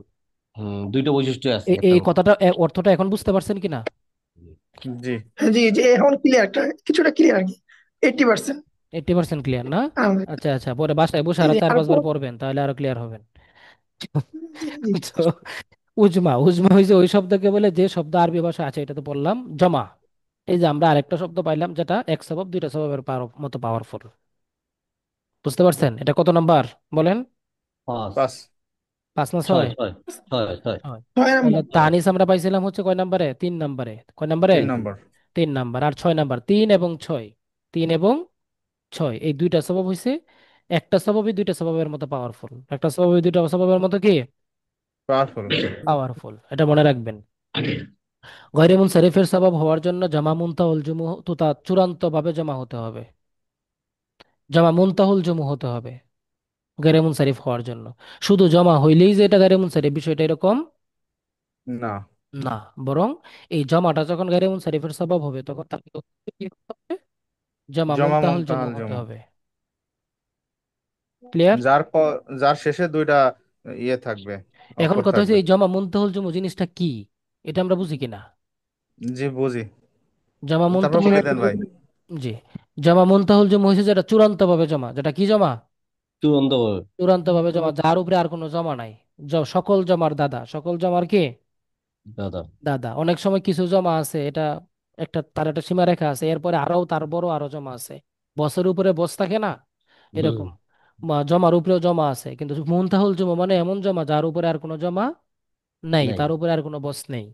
দুইটা বৈশিষ্ট্য আছে এই একটা এই মধ্যে। কথাটা অর্থটা এখন বুঝতে পারছেন কিনা? জি। হ্যাঁ, জি জি, এখন ক্লিয়ার, কিছুটা ক্লিয়ার আর কি, 80%। 80% ক্লিয়ার না? আচ্ছা আচ্ছা, পরে বাসায় বসে জি আরো জি, চার আর পাঁচবার পড়বেন তাহলে আরো ক্লিয়ার হবেন। জি জি। তো উজমা, উজমা হয়েছে ওই শব্দকে বলে যে শব্দ আরবি ভাষা আছে, এটা তো বললাম। জমা, এই যে আমরা আরেকটা শব্দ পাইলাম যেটা এক স্বভাব দুইটা স্বভাবের মতো পাওয়ারফুল। বুঝতে পারছেন এটা কত নাম্বার বলেন? পাঁচ। 5। 5 না ছয় 6? ছয় ছয় ছয়। 6। 6 নম্বর। তাহলে তানিস আমরা পাইছিলাম হচ্ছে কয় নাম্বারে? 3 নাম্বারে। কয় নাম্বারে? 3 নম্বর। 3 নাম্বার। আর 6 নাম্বার, 3 এবং 6, 3 এবং 6 এই দুইটা স্বভাব হয়েছে একটা স্বভাবই দুইটা স্বভাবের মতো পাওয়ারফুল, একটা স্বভাবই দুইটা স্বভাবের মতো কি পাওয়ারফুল। পাওয়ারফুল, এটা মনে রাখবেন। গয়রে মুনসারিফের স্বভাব হওয়ার জন্য জামা মুনতাহুল জুমু তুতা চূড়ান্ত ভাবে জমা হতে হবে, জমা মুনতাহুল জুমু হতে হবে গয়রে মুনসারিফ হওয়ার জন্য। শুধু জমা হইলেই যে এটা গয়রে মুনসারিফ, বিষয়টা এরকম না। না। বরং এই জমাটা যখন গয়রে মুনসারিফের স্বভাব হবে তখন তাকে কি হতে হবে? জমা জমা মুনতাহুল জুমু মুনতাহাল হতে জমা। হবে। ক্লিয়ার? যার শেষে দুইটা ইয়ে থাকবে, এখন অক্ষর কথা হচ্ছে থাকবে। এই জমা মুনতাহুল জুমু জিনিসটা কি, এটা আমরা বুঝি কিনা? জি বুঝি। জমা তারপর মুনতাহুল, বুঝে দেন ভাই। জি, জমা মুনতাহুল জুমু হয়েছে যেটা চূড়ান্ত ভাবে জমা, যেটা কি জমা? চূড়ান্ত ভাবে। চূড়ান্ত ভাবে জমা, যার উপরে আর কোনো জমা নাই। সকল জমার দাদা, সকল জমার কি দাদা। দাদা। অনেক সময় কিছু জমা আছে এটা তার একটা সীমারেখা আছে, এরপরে আরো তার বড় আরো জমা আছে। বসের উপরে বস থাকে না, হুম। এরকম জমার উপরেও জমা আছে, কিন্তু মুনতাহুল জমা মানে এমন জমা যার উপরে আর কোনো জমা নাই, নাই। তার উপরে আর কোনো বস নেই।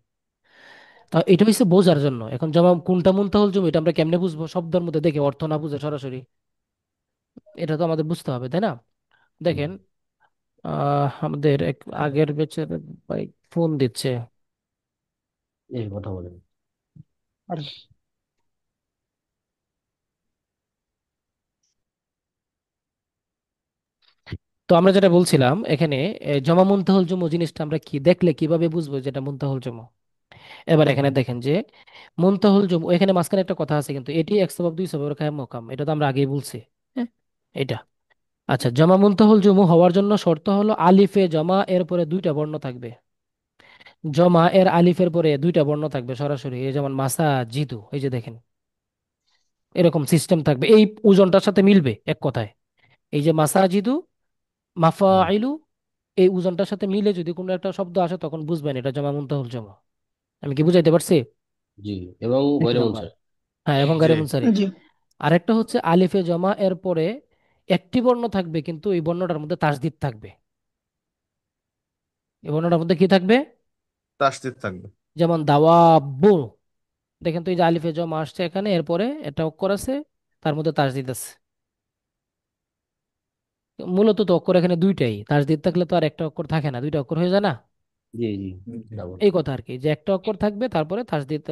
তা এটা হচ্ছে বোঝার জন্য। এখন জমা কোনটা মুনতাহুল জমা এটা আমরা কেমনে বুঝবো? শব্দের মধ্যে দেখে, অর্থ না বুঝে সরাসরি এটা তো আমাদের বুঝতে হবে, তাই না? হুম। দেখেন, আমাদের এক আগের বেচের ভাই ফোন দিচ্ছে। এই কথা বলেন। আর তো আমরা যেটা বলছিলাম এখানে, জমা মুনতাহুল জুমু জিনিসটা আমরা কি দেখলে কিভাবে বুঝবো যেটা মুনতাহুল জুমু? এবার এখানে দেখেন যে মুনতাহুল জুমু, এখানে মাঝখানে একটা কথা আছে কিন্তু, এটি এক সবাব দুই সবাবের কায়েম মোকাম, এটা তো আমরা আগেই বলছি। হ্যাঁ, এটা আচ্ছা। জমা মুনতাহুল জুমু হওয়ার জন্য শর্ত হলো আলিফে জমা এর পরে দুইটা বর্ণ থাকবে। জমা এর আলিফের পরে দুইটা বর্ণ থাকবে সরাসরি, এই যেমন মাসা জিদু, এই যে দেখেন এরকম সিস্টেম থাকবে, এই ওজনটার সাথে মিলবে এক কথায়। এই যে মাসা জিদু, হুম। মাফাইলু, এই ওজনটার সাথে মিলে যদি কোনো একটা শব্দ আসে তখন বুঝবেন এটা জমা মুনতাহুল জমা। আমি কি বুঝাইতে পারছি? জি। এবং এক গৈরে নাম্বার। মুনসার। হ্যাঁ, এবং জি। গাইরে মুনসারিফ। জি। আরেকটা হচ্ছে আলিফে জমা এর পরে একটি বর্ণ থাকবে, কিন্তু এই বর্ণটার মধ্যে তাসদিদ থাকবে। এই বর্ণটার মধ্যে কি থাকবে? তাসদিদ থাকবে। যেমন দাওয়াব্বু, দেখেন তো এই যে আলিফে জমা আসছে এখানে, এরপরে এটা অক্ষর আছে, তার মধ্যে তাসদিদ আছে। মূলত তো অক্ষর এখানে দুইটাই, তাসদিদ থাকলে তো আর একটা অক্ষর থাকে না, দুইটা অক্ষর হয়ে যায় না। জি জি। জি। ডাবল। এই কথা আর কি, যে একটা অক্ষর থাকবে তারপরে তাসদিদ,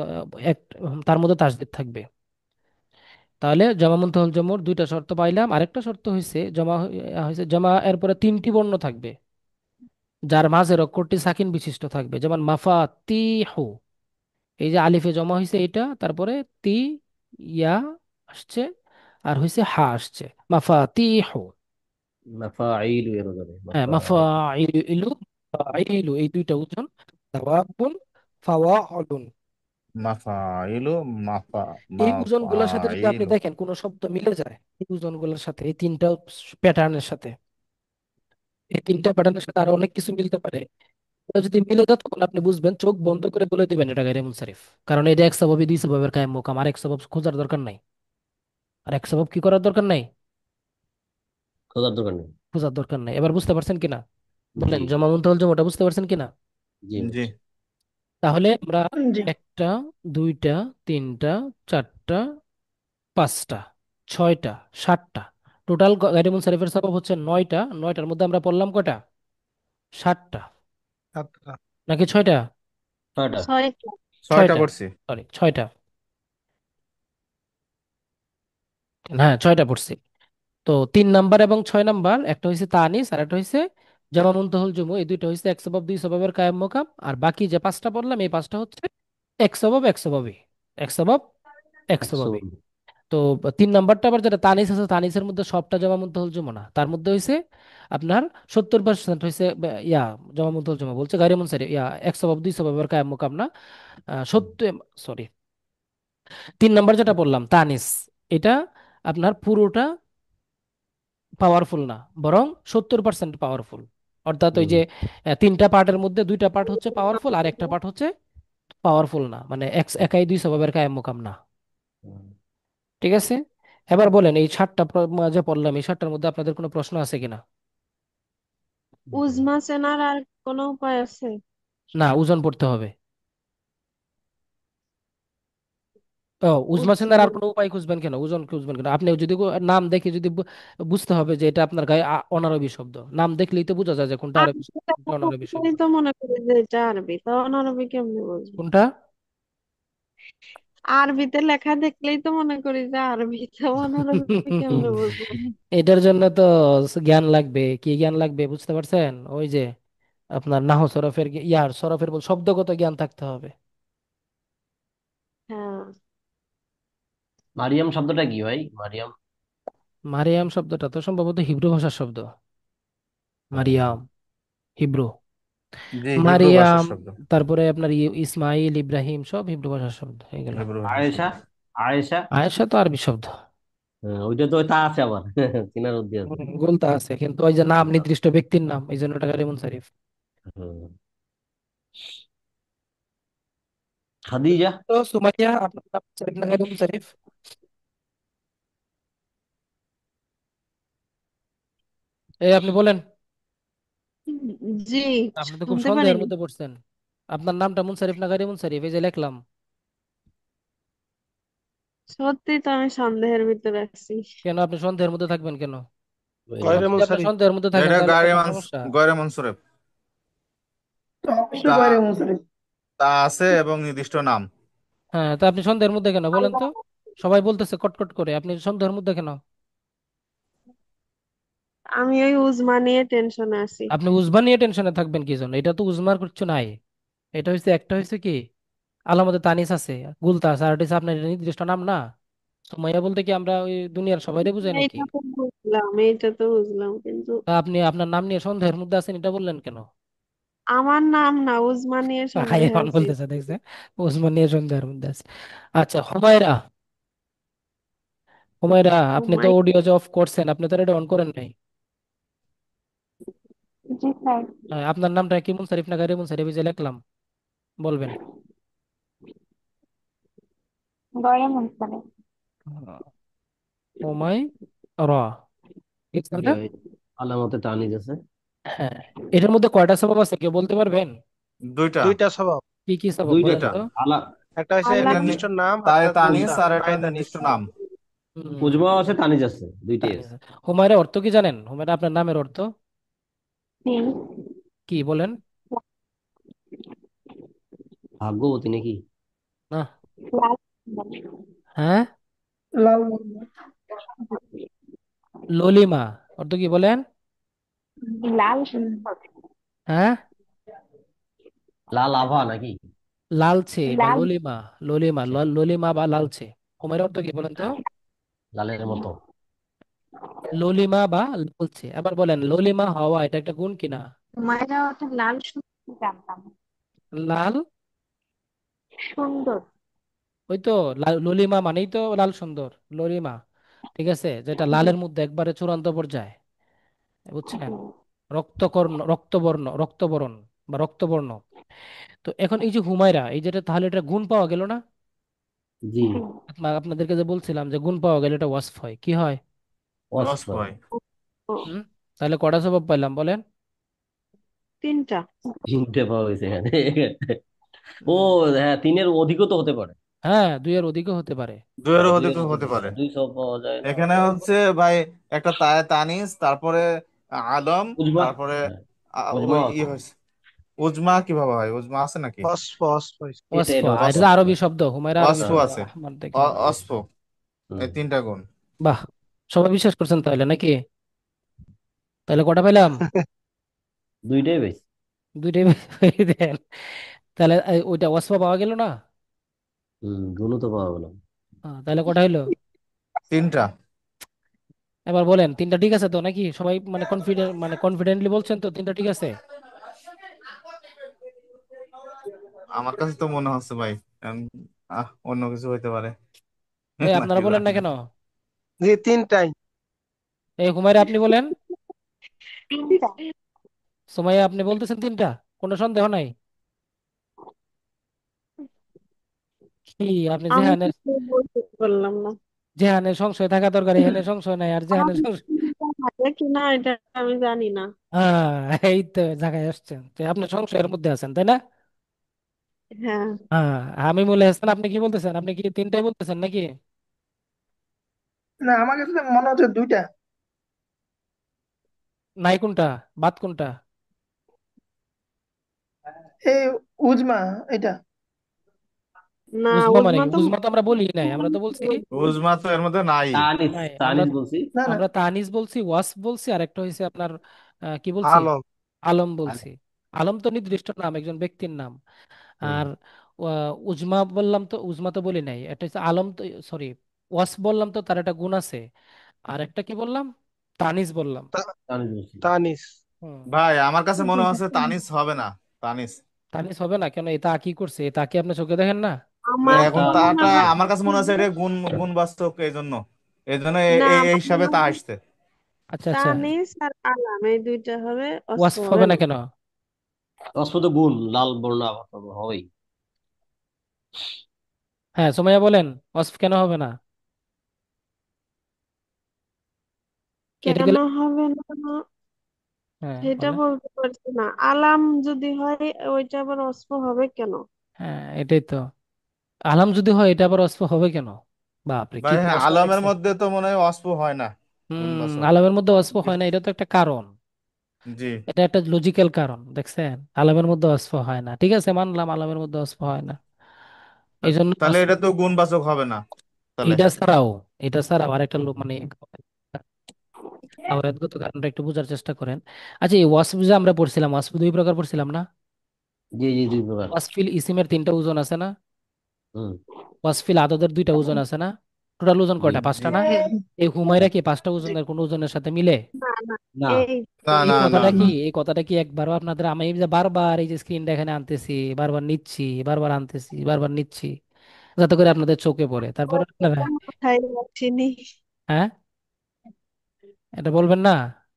এক, তার মধ্যে তাসদিদ থাকবে। তাহলে জমা মুনতাহুল জমুর দুইটা শর্ত পাইলাম। আরেকটা শর্ত হয়েছে হয়েছে জমা এরপরে তিনটি বর্ণ থাকবে, যার মাঝের অক্ষরটি সাকিন বিশিষ্ট থাকবে, যেমন মাফাতিহু, এই যে আলিফে জমা হয়েছে এটা, তারপরে তি, ইয়া আসছে, আর হয়েছে হা আসছে, মাফাতিহু। মাফাইলু এর ওজনে হ্যাঁ, মাফাইল। মাফাইলু, ফাইলু, এই দুইটা ওজন। দাওয়াবুন, ফাওয়ালুন। মাফাইলু, মাফা এই ওজনগুলোর সাথে যদি আপনি মাফাইলু। দেখেন কোন শব্দ মিলে যায়, এই ওজনগুলোর সাথে, এই তিনটা প্যাটার্নের সাথে, এই তিনটা প্যাটার্নের সাথে আরো অনেক কিছু মিলতে পারে, এটা যদি মিলে যায় তখন আপনি বুঝবেন, চোখ বন্ধ করে বলে দিবেন এটা গায়রে মুনসারিফ। কারণ এটা এক সবাবই দুই সবাবের কায়েম মোকাম, আর এক সবাব খোঁজার দরকার নাই। আর এক সবাব কি করার দরকার নাই? খোঁজার দোকান নেই। খোঁজার দরকার নাই। এবার বুঝতে পারছেন কিনা জি। বলেন, জমা মুনতাহুল জমাটা বুঝতে পারছেন কিনা? জি জি। বুঝছি। তাহলে আমরা জি। একটা, দুইটা, তিনটা, চারটা, পাঁচটা, ছয়টা, সাতটা, টোটাল গায়রে মুনসারিফের সবাব হচ্ছে নয়টা। নয়টার মধ্যে আমরা পড়লাম কয়টা? সাতটা, সাতটা। নাকি ছয়টা? ছয়টা। ছয়টা। ছয়টা ছয়টা, করছি। সরি, ছয়টা। হ্যাঁ, ছয়টা পড়ছি। তো 3 নাম্বার এবং 6 নাম্বার, একটা হয়েছে তানিস আর একটা হয়েছে জামা মুনতাহুল জুমু, এই দুইটা হয়েছে এক সবাব দুই সবাবের কায়েম মোকাম। আর বাকি যে পাঁচটা বললাম, এই পাঁচটা হচ্ছে এক সবাব এক সবাবই, এক সবাব এক একশো। সবাবই। তো 3 নাম্বারটা আবার যেটা তানিস আছে, তানিসের মধ্যে সবটা জামা মুনতাহুল জুমু না, তার মধ্যে হয়েছে আপনার 70% হয়েছে জামা মুনতাহুল জুমু বলছে, গায়রে মুনসারিফ, এক সবাব দুই সবাবের কায়েম মোকাম না। সত্য, সরি, 3 নাম্বার যেটা বললাম তানিস, এটা আপনার পুরোটা পাওয়ারফুল না, বরং 70% পাওয়ারফুল। অর্থাৎ ওই হুম। যে তিনটা পার্টের মধ্যে দুইটা পার্ট হচ্ছে পাওয়ারফুল, আর একটা পার্ট হচ্ছে পাওয়ারফুল না, মানে একাই দুই স্বভাবের কায়েম মোকাম না। হুম। ঠিক আছে, এবার বলেন এই 7টা যে পড়লাম, এই 7টার মধ্যে আপনাদের কোনো প্রশ্ন আছে কিনা? হুম। উজমা চেনার আর কোনো উপায় আছে? না, ওজন পড়তে হবে। ও, উজমা উজ- সেনার আর কোনো উপায় খুঁজবেন কেন? ওজন খুঁজবেন কেন? আপনি যদি নাম দেখে যদি বুঝতে হবে যে এটা আপনার গায়ে অনারবি শব্দ, নাম দেখলেই তো বোঝা যায় যে কোনটা আমি আরবি তো শব্দ, কোনটা অনারবি শব্দ। তো মনে করি যে এটা আরবি, তো অনারবি কেমনে বুঝবো? কোনটা? আরবিতে লেখা দেখলেই তো মনে করি যে আরবি, তো অনারবি কেমনে বুঝবো? এটার জন্য তো জ্ঞান লাগবে। কি জ্ঞান লাগবে বুঝতে পারছেন? ওই যে আপনার নাহু সরফের সরফের শব্দগত জ্ঞান থাকতে হবে। হ্যাঁ। মারিয়াম শব্দটা কি ভাই? মারিয়াম। মারিয়াম শব্দটা তো সম্ভবত হিব্রু ভাষার শব্দ। হ্যাঁ। মারিয়াম, হিব্রু। জি, হিব্রু ভাষার মারিয়াম, শব্দ। তারপরে আপনার ইসমাইল, ইব্রাহিম, সব হিব্রু ভাষার শব্দ এগুলা। হিব্রু ভাষার আয়েশা। শব্দ। আয়েশা। আয়েশা তো আরবি শব্দ। হ্যাঁ, ওইটা তো তা আছে আবার চিনার উদ্দেশ্য আছে। গুলতা আছে, কিন্তু ওই যে নাম নির্দিষ্ট ব্যক্তির নাম, এই জন্য ওটা গায়রে মুনসারিফ। হুম। খাদিজা। তো সুমাইয়া, আপনার নাম মুনসারিফ না গায়রে মুনসারিফ? এই আপনি বলেন। জি, আপনি তো খুব শুনতে সন্দেহের পারিনি। মধ্যে পড়ছেন। আপনার নামটা মুনসারিফ না গায়রে মুনসারিফ, এই যে লিখলাম। সত্যি তো আমি সন্দেহের ভিতরে আছি। কেন আপনি সন্দেহের মধ্যে থাকবেন কেন? গয়রে এখন যদি আপনি মুনসারিফ। সন্দেহের মধ্যে থাকেন এটা তাহলে তো আপনার সমস্যা। গয়রে মনসুরেফ। তো অবশ্যই তা গয়রে মুনসারিফ। তা আছে এবং নির্দিষ্ট নাম। হ্যাঁ, তা আপনি সন্দেহের মধ্যে কেন বলেন তো? সবাই বলতেছে কটকট করে, আপনি সন্দেহের মধ্যে কেন? আমি ওই উজমা নিয়ে টেনশনে আছি। আপনি উজমা নিয়ে টেনশনে থাকবেন কি জন্য? এটা তো উজমার কিছু নাই। এটা হচ্ছে একটা হচ্ছে কি, আলামতে তানিস আছে, গুলতা আছে, আর এটা হচ্ছে আপনার নির্দিষ্ট নাম না। সুমাইয়া বলতে কি আমরা ওই দুনিয়ার সবাইরে বুঝাই নাকি? এইটা তো বুঝলাম, কিন্তু তা আপনি আপনার নাম নিয়ে সন্দেহের মধ্যে আছেন, এটা বললেন কেন? আমার নাম না, উজমা নিয়ে সন্দেহে হাইরান আছি। বলতেছে, দেখছে? উজমা নিয়ে সন্দেহের মধ্যে আছে। আচ্ছা, হুমায়রা। হুমায়রা, আপনি তো হুমায়ুন। অডিও যে অফ করছেন, আপনি তো এটা অন করেন নাই। জি স্যার। আপনার নামটা কি মুনসারিফ না গায়রে মুনসারিফ, এই যে লিখলাম, বলবেন। গয়রে মুনসারিফ। হুমায়রা, ঠিক আছে জি না? ভাই, আলামতে তানিজ আছে। হ্যাঁ। এটার মধ্যে কয়টা সবব আছে কেউ বলতে পারবেন? দুইটা। দুইটা স্বভাব। কি কি সবব দুইটা বলেন দুইটা। তো? আলা একটা হচ্ছে একটা আলাম। নির্দিষ্ট নাম, আর তাই একটা তানিস, গুলতা আর একটা তাই তানিস। নির্দিষ্ট নাম। হুম, উজমাও আছে, তানিজ আছে, দুইটাই তানিজ। আছে। হুমায়রা অর্থ কি জানেন? হুমায়রা আপনার নামের অর্থ জি। কি বলেন? ভাগ্যবতী নাকি? না। লাল। হ্যাঁ, লাল মোহাম্মদ। ললিমা অর্থ কি বলেন? লাল হুম। সুন্দর। হ্যাঁ, লাল আভা নাকি? লালচে বা লাল। ললিমা। ললিমা, ললিমা বা লালচে। হুমায়রা অর্থ কি বলেন তো? লালের মতো। ললিমা বা লালচে। আবার বলেন, ললিমা হওয়া এটা একটা গুণ কিনা? হুমায়রা ওটা লাল সুন্দর জানতাম। লাল, সুন্দর। ওই তো ললিমা মানেই তো লাল সুন্দর। ললিমা, ঠিক আছে, যেটা জি। লালের মধ্যে একবারে চূড়ান্ত পর্যায়ে, বুঝছেন? জি। রক্তকর্ণ, রক্তবর্ণ, রক্তবরণ বা রক্তবর্ণ। তো এখন এই যে হুমায়রা, এই যেটা, তাহলে এটা গুণ পাওয়া গেল না? জি। জি। আপনাদেরকে যে বলছিলাম যে গুণ পাওয়া গেলে এটা ওয়াসফ হয়, কি হয়? ওয়াসফ অস্প হয়। হয়। ও, হুম। তাহলে কটা স্বভাব পাইলাম বলেন? তিনটা। তিনটে পাওয়া গেছে এখানে। ও হুম, হ্যাঁ, তিনের অধিকও তো হতে পারে। হ্যাঁ, দুইয়ের অধিকও হতে পারে। দুইয়েরও হ্যাঁ, অধিক দুইয়ের হতে অধিকও পারে। দুই সব পাওয়া যায় না। এখানে হচ্ছে ভাই একটা তানিস, তারপরে আলম, উজমা। তারপরে হ্যাঁ, ওই উজমাও ই আছে। হয়েছে। উজমা কিভাবে হয়? উজমা আছে নাকি? অস্প অস্প হইছে। ওয়াসফ, এটা আর এটা ওয়াসফ। যে আরবি শব্দ, হুমায়রা আরবি অস্প শব্দ। আছে, আহমদ দেখেন। অস্প। হুম। এই তিনটা গুণ। বাহ, সবাই বিশ্বাস করছেন তাহলে নাকি? তাহলে কটা পেলাম? দুইটাই বেশ। দুইটাই দেন। তাহলে ওইটা ওয়াসফ পাওয়া গেল না? গুণও তো পাওয়া গেল। তাহলে কটা হইলো? তিনটা। এবার বলেন, তিনটা ঠিক আছে তো নাকি? সবাই মানে কনফিডেন্ট, মানে কনফিডেন্টলি বলছেন তো তিনটা ঠিক আছে? আমার কাছে তো মনে হচ্ছে ভাই, অন্য কিছু হইতে পারে। এই নাকি আপনারা বলেন জানি না না। কেন? জি, তিনটাই। এই হুমায়রা আপনি বলেন। তিনটা। সুমাইয়া আপনি বলতেছেন তিনটা, কোনো সন্দেহ নাই? কি আপনি আমি যেহানের, কিছু বলতে পারলাম না। যেহানের সংশয় থাকা দরকার এখানে সংশয় নাই, আর আমার যেহানের সংশয়। তিনটা থাকে কিনা এটা আমি জানি না। এই তো জায়গায় আসছেন, তো আপনি সংশয়ের মধ্যে আছেন, তাই না? হ্যাঁ। হ্যাঁ। আমি বলে হাসান, আপনি কি বলতেছেন? আপনি কি তিনটাই বলতেছেন নাকি? না, আমার কাছে তো মনে হচ্ছে দুইটা। নাই কোনটা, বাদ কোনটা? এই উজমা, এটা। না, উজমা মানে উজমা কি? তো উজমা তো আমরা বলি নাই, আমরা তো বলছি। উজমা তো এর মধ্যে নাই। তানিজ, নাই, আমরা তানিজ বলছি। না, না। আমরা তানিজ বলছি, ওয়াসফ বলছি, আর একটা হয়েছে আপনার কি বলছি, আলম। আলম বলছি। আলম তো নির্দিষ্ট নাম, একজন ব্যক্তির নাম। হুম। আর উজমা বললাম তো, উজমা তো বলি নাই, এটা হচ্ছে আলম তো, সরি, ওয়াসফ বললাম তো তার একটা গুণ আছে। আর একটা কি বললাম? তানিজ বললাম। তানিজ বলছি। তানিস। হুম। ভাই আমার কাছে মনে হচ্ছে তানিস হবে না। তানিস। তানিজ হবে না কেন? এটা কি করছে? এটা কি আপনি চোখে দেখেন না? আমার এখন তো তা মনে তাটা হয় আমার কাছে মনে হচ্ছে এটা গুণ গুণবাচক, এই জন্য, এই জন্য না, এই আমার হিসাবে মনে তা হয় আসছে। আচ্ছা, আচ্ছা। তানিস আর আলাম এই দুইটা হবে, অস্প ওয়াসফ হবে হবে না না। কেন? অস্পদ গুণ, লাল বর্ণ আভা তো হবেই। হ্যাঁ সুমাইয়া বলেন, ওয়াসফ কেন হবে না? কেটে কেন গেলে, হবে না হ্যাঁ সেটা বলেন। বলতে পারছি না। আলাম যদি হয় ওইটা আবার অস্প হবে কেন? হ্যাঁ এটাই তো, আলাম যদি হয় এটা আবার ওয়াসফ হবে কেন? বাপরে কি ভাই হ্যাঁ, প্রশ্ন আলমের দেখছেন! মধ্যে তো মনে হয় অস্প হয় না, গুণবাচক। আলামের মধ্যে ওয়াসফ হয় না, এটা তো একটা কারণ। জি। এটা একটা লজিক্যাল কারণ, দেখছেন? আলামের মধ্যে ওয়াসফ হয় না, ঠিক আছে মানলাম আলামের মধ্যে ওয়াসফ হয় না, এই জন্য তাহলে এটা তো গুণবাচক হবে না তাহলে। এটা ছাড়াও, এটা ছাড়াও আরেকটা মানে আওয়াজগত কারণটা একটু বোঝার চেষ্টা করেন। আচ্ছা, এই ওয়াসফ যে আমরা পড়ছিলাম, ওয়াসফ দুই প্রকার পড়ছিলাম না? জি জি, 2 প্রকার। ওয়াসফিল ইসিমের তিনটা ওজন আছে না? হুম। ওয়াসফিল আদদের দুইটা ওজন আছে না? টোটাল ওজন জি। কয়টা? জি। পাঁচটা না? এই হুমায়রা কি পাঁচটা ওজনের কোন ওজনের সাথে মিলে? না না, না। এই না তো এই না না কথাটা কি, না। এই কথাটা কি একবারও আপনাদের, আমি এই যে বারবার এই যে স্ক্রিনটা এখানে আনতেছি, বারবার নিচ্ছি, বারবার আনতেছি, বারবার নিচ্ছি, যাতে করে আপনাদের চোখে পড়ে, তারপরে আপনারা, ওটা মাথায় রাখিনি। হ্যাঁ এটা বলবেন না?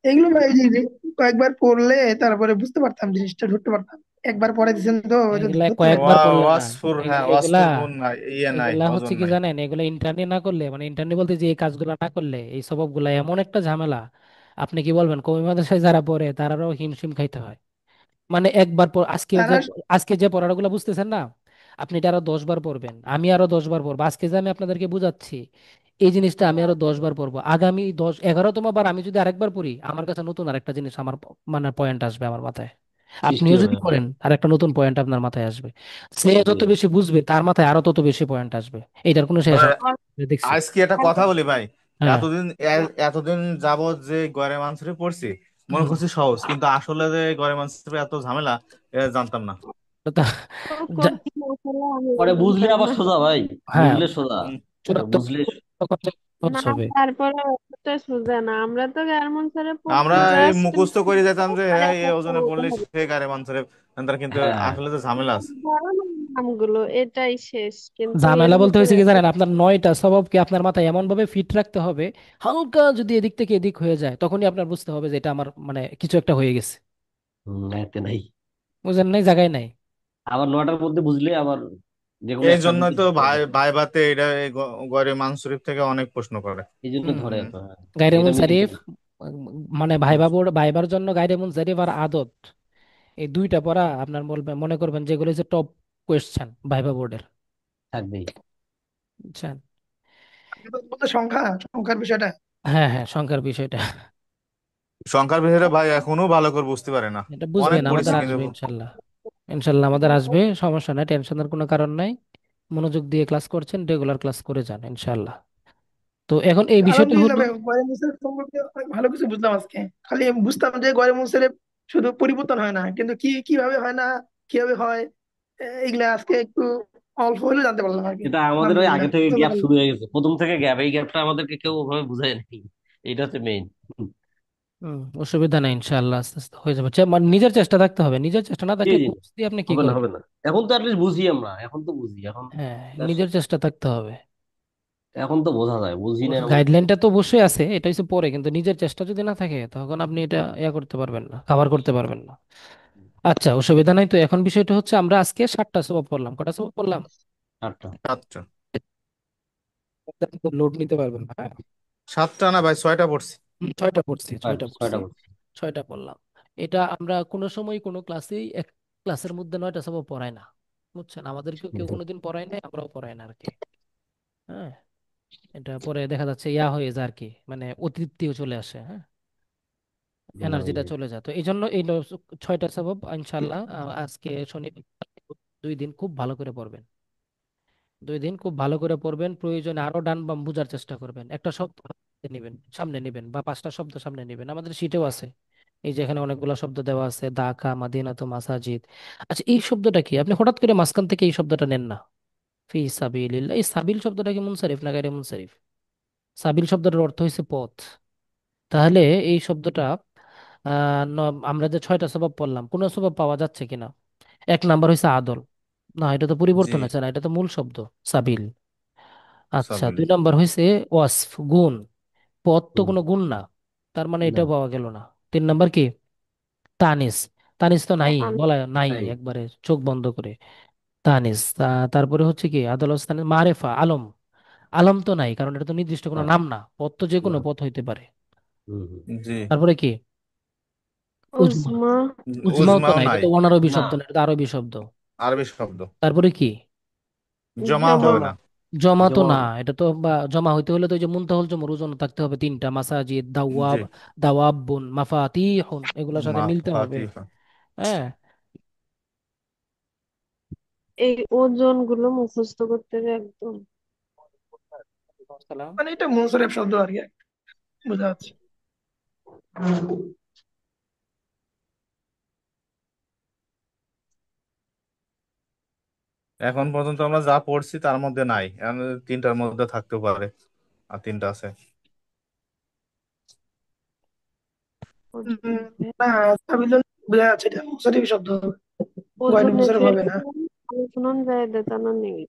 এগুলো ভাই যে কয়েকবার পড়লে তারপরে বুঝতে পারতাম, জিনিসটা ধরতে পারতাম। একবার পড়ে দিয়েছেন তো ওই জন্য এগুলা ধরতে পারিনি। কয়েকবার পড়লেন না। ওয়াসফুর, হ্যাঁ এগুলা, ওয়াসফুর গুণ নাই, ইয়ে নাই, এগুলা হচ্ছে ওজন কি নাই। জানেন, এগুলা ইন্টারনি না করলে, মানে ইন্টারনি বলতে যে এই কাজগুলো না করলে, এই স্বভাব গুলা এমন একটা ঝামেলা, আপনি কি বলবেন, কওমি মাদ্রাসায় যারা পড়ে তারাও হিমশিম খাইতে হয়। মানে একবার পর, তারা আজকে যে পড়াগুলো বুঝতেছেন না, আপনি এটা আরো 10 বার পড়বেন, আমি আরো 10 বার পড়বো, আজকে যে আমি আপনাদেরকে বুঝাচ্ছি এই জিনিসটা আমি আরো 10 বার পড়বো, আগামী 10 11তম বার আমি যদি আরেকবার পড়ি, আমার কাছে নতুন আরেকটা জিনিস আমার মানে পয়েন্ট আসবে আমার মাথায়। সৃষ্টি আপনিও হবে, যদি হ্যাঁ। পড়েন আর একটা নতুন পয়েন্ট আপনার মাথায় আসবে। সে জি। যত বেশি বুঝবে তার মাথায় আরো তত বেশি পয়েন্ট আসবে, এইটার কোনো শেষ ভাই হবে না। দেখছি। আজকে একটা কথা বলি ভাই। হ্যাঁ। এতদিন এতদিন যাবত যে গরে মানসুরি পড়ছি, মনে হুম। করছি সহজ, কিন্তু আসলে যে গরে মানসুরি এত ঝামেলা এটা জানতাম না। তো তা- তো যা- কঠিন আসলে আমি পরে বুঝলে জানতাম আবার না। সোজা ভাই। হ্যাঁ, বুঝলে সোজা। হুম। চূড়ান্ত বুঝলে করতে সহজ না, হবে। তারপরে অতটা সোজা না। আমরা তো গার্মেন্টস পড়ছি আমরা এই জাস্ট মুখস্থ করে যেতাম যে হ্যাঁ এই ওজনে পড়লে সে গারে মানসুরি, কিন্তু হ্যাঁ। আসলে যে ঝামেলা আছে। ধরো না নামগুলো, এটাই শেষ, কিন্তু এর ঝামেলা বলতে ভিতরে হয়েছে কি এত জানেন, আপনার 9টা স্বভাবকে আপনার মাথায় এমন ভাবে ফিট রাখতে হবে, হালকা যদি এদিক থেকে এদিক হয়ে যায় তখনই আপনার বুঝতে হবে যে এটা আমার মানে কিছু একটা হয়ে গেছে। এতে নাই। বুঝেন নাই, জায়গায় নাই। আবার 9টার মধ্যে বুঝলে আবার যে কোনো এই এক জন্যই সাবজেক্টে তো ধরে ভাই যায়। ভাইভাতে এটা এই গরে মানসুরি থেকে অনেক প্রশ্ন করে। এই জন্য হুম। ধরে এত, হ্যাঁ। গায়রে এটা মেইন মুনসারিফ, কারণ। মানে ভাইবা বোর্ড, ভাইবার জন্য গায়রে মুনসারিফ আর আদত, এই দুইটা পড়া আপনার বলবেন, মনে করবেন যেগুলো হচ্ছে টপ কোয়েশ্চেন ভাইবা বোর্ডের। থাকবেই। বুঝছেন? বলতে সংখ্যা, সংখ্যার বিষয়টা। হ্যাঁ হ্যাঁ, সংখ্যার বিষয়টা, সংখ্যার বিষয়টা ভাই এখনো ভালো করে বুঝতে পারে না। এটা অনেক বুঝবেন, আমাদের পড়েছি কিন্তু। আসবে ইনশাল্লাহ। ইনশাল্লাহ আমাদের আসবে, সমস্যা নাই, টেনশনের কোনো কারণ নাই। মনোযোগ দিয়ে ক্লাস করছেন, রেগুলার ক্লাস করে যান ইনশাল্লাহ। তো এখন এই বিষয়টা আলহামদুলিল্লাহ হলো, ভাই, গরে মুসের সম্পর্কে অনেক ভালো কিছু বুঝলাম আজকে। খালি আমি বুঝতাম যে গরে মুসের শুধু পরিবর্তন হয় না, কিন্তু কিভাবে হয় না, কিভাবে হয়, এগুলা আজকে একটু অল্প হলেও জানতে পারলাম আর কি। এটা আমাদের ওই আলহামদুলিল্লাহ, আগে থেকে গ্যাপ জাজাকাল্লাহ। শুরু হয়ে গেছে, প্রথম থেকে গ্যাপ, এই গ্যাপটা আমাদেরকে কেউ ওভাবে বুঝায় নেই। এটা হচ্ছে মেইন। অসুবিধা নেই ইনশাল্লাহ, আস্তে আস্তে হয়ে যাবে। মানে নিজের চেষ্টা থাকতে হবে, নিজের চেষ্টা না জি থাকলে জি। কোর্স দিয়ে আপনি কি হবে না, করবেন? হবে না। এখন তো অ্যাটলিস্ট বুঝি আমরা, এখন তো বুঝি এখন। হ্যাঁ, That's নিজের it. চেষ্টা থাকতে হবে। এখন তো বোঝা যায়, বুঝি না এমন কি। গাইডলাইনটা তো অবশ্যই আছে, এটা হচ্ছে পরে, কিন্তু নিজের চেষ্টা যদি না থাকে তখন আপনি এটা ইয়া করতে পারবেন না, কভার করতে পারবেন না। আচ্ছা, অসুবিধা নাই। তো এখন বিষয়টা হচ্ছে আমরা আজকে 7টা সবক পড়লাম, কটা সবক পড়লাম? আটটা। সাতটা। লোড নিতে পারবেন না, হ্যাঁ। সাতটা না ভাই, ছয়টা পড়ছি। 6টা পড়ছি, ছয়টা, 6টা ছয়টা পড়ছি, করছি। 6টা পড়লাম। এটা আমরা কোনো সময় কোনো ক্লাসেই, এক ক্লাসের মধ্যে 9টা সবক পড়াই না। বুঝছেন, আমাদেরকেও কেউ কোনোদিন পড়ায় নাই, আমরাও পড়াই না আর কি। হ্যাঁ, এটা পরে দেখা যাচ্ছে ইয়া হয়ে যায় আর কি, মানে অতৃপ্তিও চলে আসে, হ্যাঁ, বুঝলাম এনার্জিটা জি। চলে যায়। তো এই জন্য এই 6টা সবক ইনশাল্লাহ আজকে শনিবার 2 দিন খুব ভালো করে পড়বেন। 2 দিন খুব ভালো করে পড়বেন, প্রয়োজনে আরো ডান বাম বোঝার চেষ্টা করবেন, একটা শব্দ হাতে নেবেন, সামনে নেবেন, বা 5টা শব্দ সামনে নেবেন, আমাদের শীটেও আছে, এই যে এখানে অনেকগুলো শব্দ দেওয়া আছে, দাকা মাদিনাতু মাসাজিদ। আচ্ছা, এই শব্দটা কি, আপনি হঠাৎ করে মাঝখান থেকে এই শব্দটা নেন না, ফি সাবিলিল্লাহ, এই সাবিল শব্দটা কি মুনসারিফ না গায়রে মুনসারিফ? সাবিল শব্দটার অর্থ হচ্ছে পথ। তাহলে এই শব্দটা আমরা যে 6টা স্বভাব পড়লাম, কোন স্বভাব পাওয়া যাচ্ছে কিনা? এক নাম্বার হয়েছে আদল, না এটা তো জি। পরিবর্তন আছে না, এটা তো মূল শব্দ সাবিল। আচ্ছা, সাবিল। 2 নাম্বার হয়েছে ওয়াসফ, গুণ, পদ তো হুম। কোনো গুণ না, তার মানে না। এটাও পাওয়া গেল না। 3 নাম্বার কি? তানিস, তানিস তো নাই, আমি বলা নাই তাই। একবারে চোখ বন্ধ করে। তানিস। তারপরে হচ্ছে কি আদালত স্থানে মারেফা আলম। আলম তো নাই, কারণ এটা তো নির্দিষ্ট কোনো না। নাম না, পদ তো যে কোনো না। পদ হইতে পারে। হুম হুম। জি। তারপরে কি উজমা। উজমা। উজমাও তো উজমাও নাই, এটা নাই। তো অনারবি না। শব্দ না, এটা তো আরবি শব্দ। আরবি শব্দ। তারপরে কি জমা জমা। হবে জমা। না। জমা তো জমা না, হবে। এটা তো বা জমা হইতে হলে তো ওই যে মুনতাহুল জুমুর ওজন থাকতে হবে তিনটা, মাসাজিদ, জি। দাওয়াব, দাওয়াবুন, মাফাতিহুন, এগুলোর সাথে মিলতে হবে। মাফাতিহ। হ্যাঁ। এই ওজন গুলো মুখস্থ করতে হবে একদম। সালাম। মানে এটা মুনসারিফ শব্দ আর কি, বোঝা যাচ্ছে। এখন পর্যন্ত আমরা যা পড়ছি তার মধ্যে নাই, এখন তিনটার মধ্যে থাকতে পারে, আর তিনটা আছে। উম, ওজন না, সাবিলুন বোঝা যাচ্ছে এটা মুনসারিফ শব্দ হবে, গয়রে ওজনে মুনসারিফ হবে ফেলে না। আলোচনা যায় দেতানো নেই।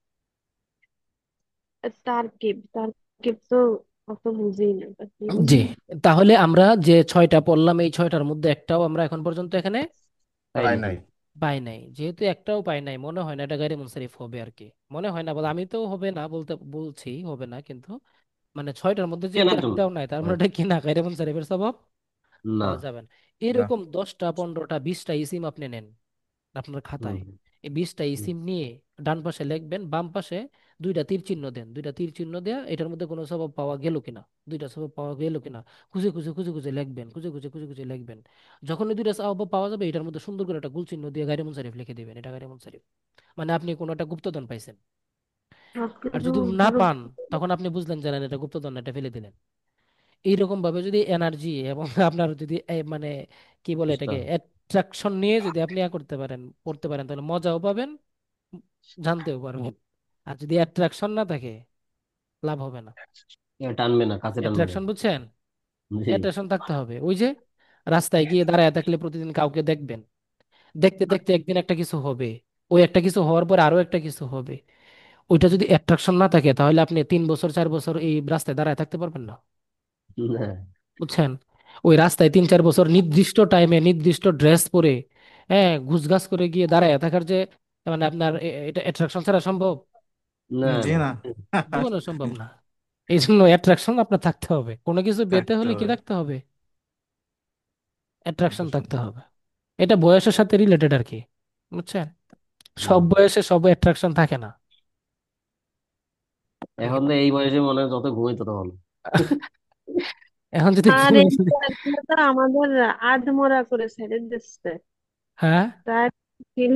তারকিব, তারকিব তো অত বুঝি না, তা কি জি, বুঝি। তাহলে আমরা যে ছয়টা পড়লাম এই ছয়টার মধ্যে একটাও আমরা এখন পর্যন্ত এখানে তাই তাই নাই। নাই। পাই নাই। যেহেতু একটাও পাই নাই, মনে হয় না এটা গায়রে মুনসারিফ হবে আর কি। মনে হয় না বলে, আমি তো হবে না বলতে বলছি হবে না, কিন্তু মানে ছয়টার মধ্যে যেহেতু চেনার জন্য। একটাও নাই, তার মানে হ্যাঁ। এটা কি না গায়রে মুনসারিফের স্বভাব না। পাওয়া যাবে না। না। এরকম 10টা 15টা 20টা ইসিম আপনি নেন আপনার খাতায়। হুম এই 20টা হুম। ইসিম নিয়ে ডান পাশে লিখবেন, বাম পাশে দুইটা তীর চিহ্ন দেন, দুইটা তীর চিহ্ন দেয়া এটার মধ্যে কোনো স্বভাব পাওয়া গেল কিনা, দুইটা স্বভাব পাওয়া গেল কিনা খুঁজে খুঁজে খুঁজে খুঁজে লিখবেন, খুঁজে খুঁজে খুঁজে খুঁজে লিখবেন। যখন এই দুইটা স্বভাব পাওয়া যাবে, এটার মধ্যে সুন্দর করে একটা গুল চিহ্ন দিয়ে গায়রে মুনসারিফ লিখে দিবেন, এটা গায়রে মুনসারিফ। মানে আপনি কোনো একটা গুপ্তধন পাইছেন। আর যদি না পান, তখন আপনি বুঝলেন জানেন এটা গুপ্তধন না, এটা ফেলে দিলেন। এইরকম ভাবে যদি এনার্জি এবং আপনার যদি মানে কি বলে চেষ্টা। এটাকে অ্যাট্রাকশন নিয়ে যদি আপনি করতে পারেন, পড়তে পারেন, তাহলে মজাও পাবেন, জানতেও পারবেন। আর যদি অ্যাট্রাকশন না থাকে, লাভ হবে না। টানবে না, কাছে টানবে না। অ্যাট্রাকশন বুঝছেন? জি। অ্যাট্রাকশন থাকতে হবে। ওই যে রাস্তায় গিয়ে দাঁড়ায় থাকলে প্রতিদিন কাউকে দেখবেন, দেখতে দেখতে একদিন একটা কিছু হবে, ওই একটা কিছু হওয়ার পর আরো একটা কিছু হবে। ওইটা যদি অ্যাট্রাকশন না থাকে, তাহলে আপনি 3 বছর 4 বছর এই রাস্তায় দাঁড়ায় থাকতে পারবেন না। হ্যাঁ। বুঝছেন? ওই রাস্তায় 3 4 বছর নির্দিষ্ট টাইমে নির্দিষ্ট ড্রেস পরে, হ্যাঁ, ঘুষঘাস করে গিয়ে দাঁড়ায় থাকার যে মানে আপনার এটা অ্যাট্রাকশন ছাড়া সম্ভব? না জি না। না। জীবনে সম্ভব না। এই জন্য অ্যাট্রাকশন আপনার থাকতে হবে, কোনো কিছু পেতে থাকতে হলে কি হবে। থাকতে হবে? অ্যাট্রাকশন থাকতে হবে। এটা বয়সের সাথে রিলেটেড আর কি। বুঝছেন? সব হুম। বয়সে সব অ্যাট্রাকশন থাকে না। এখন তো এই বয়সে মনে হয় যত ঘুমাই তত ভালো। এখন যদি আর ঘুমিয়ে এই ফেলি। খেলাধুলা তো আমাদের আধমরা করে ছেড়ে দিচ্ছে, হ্যাঁ। তার ছিল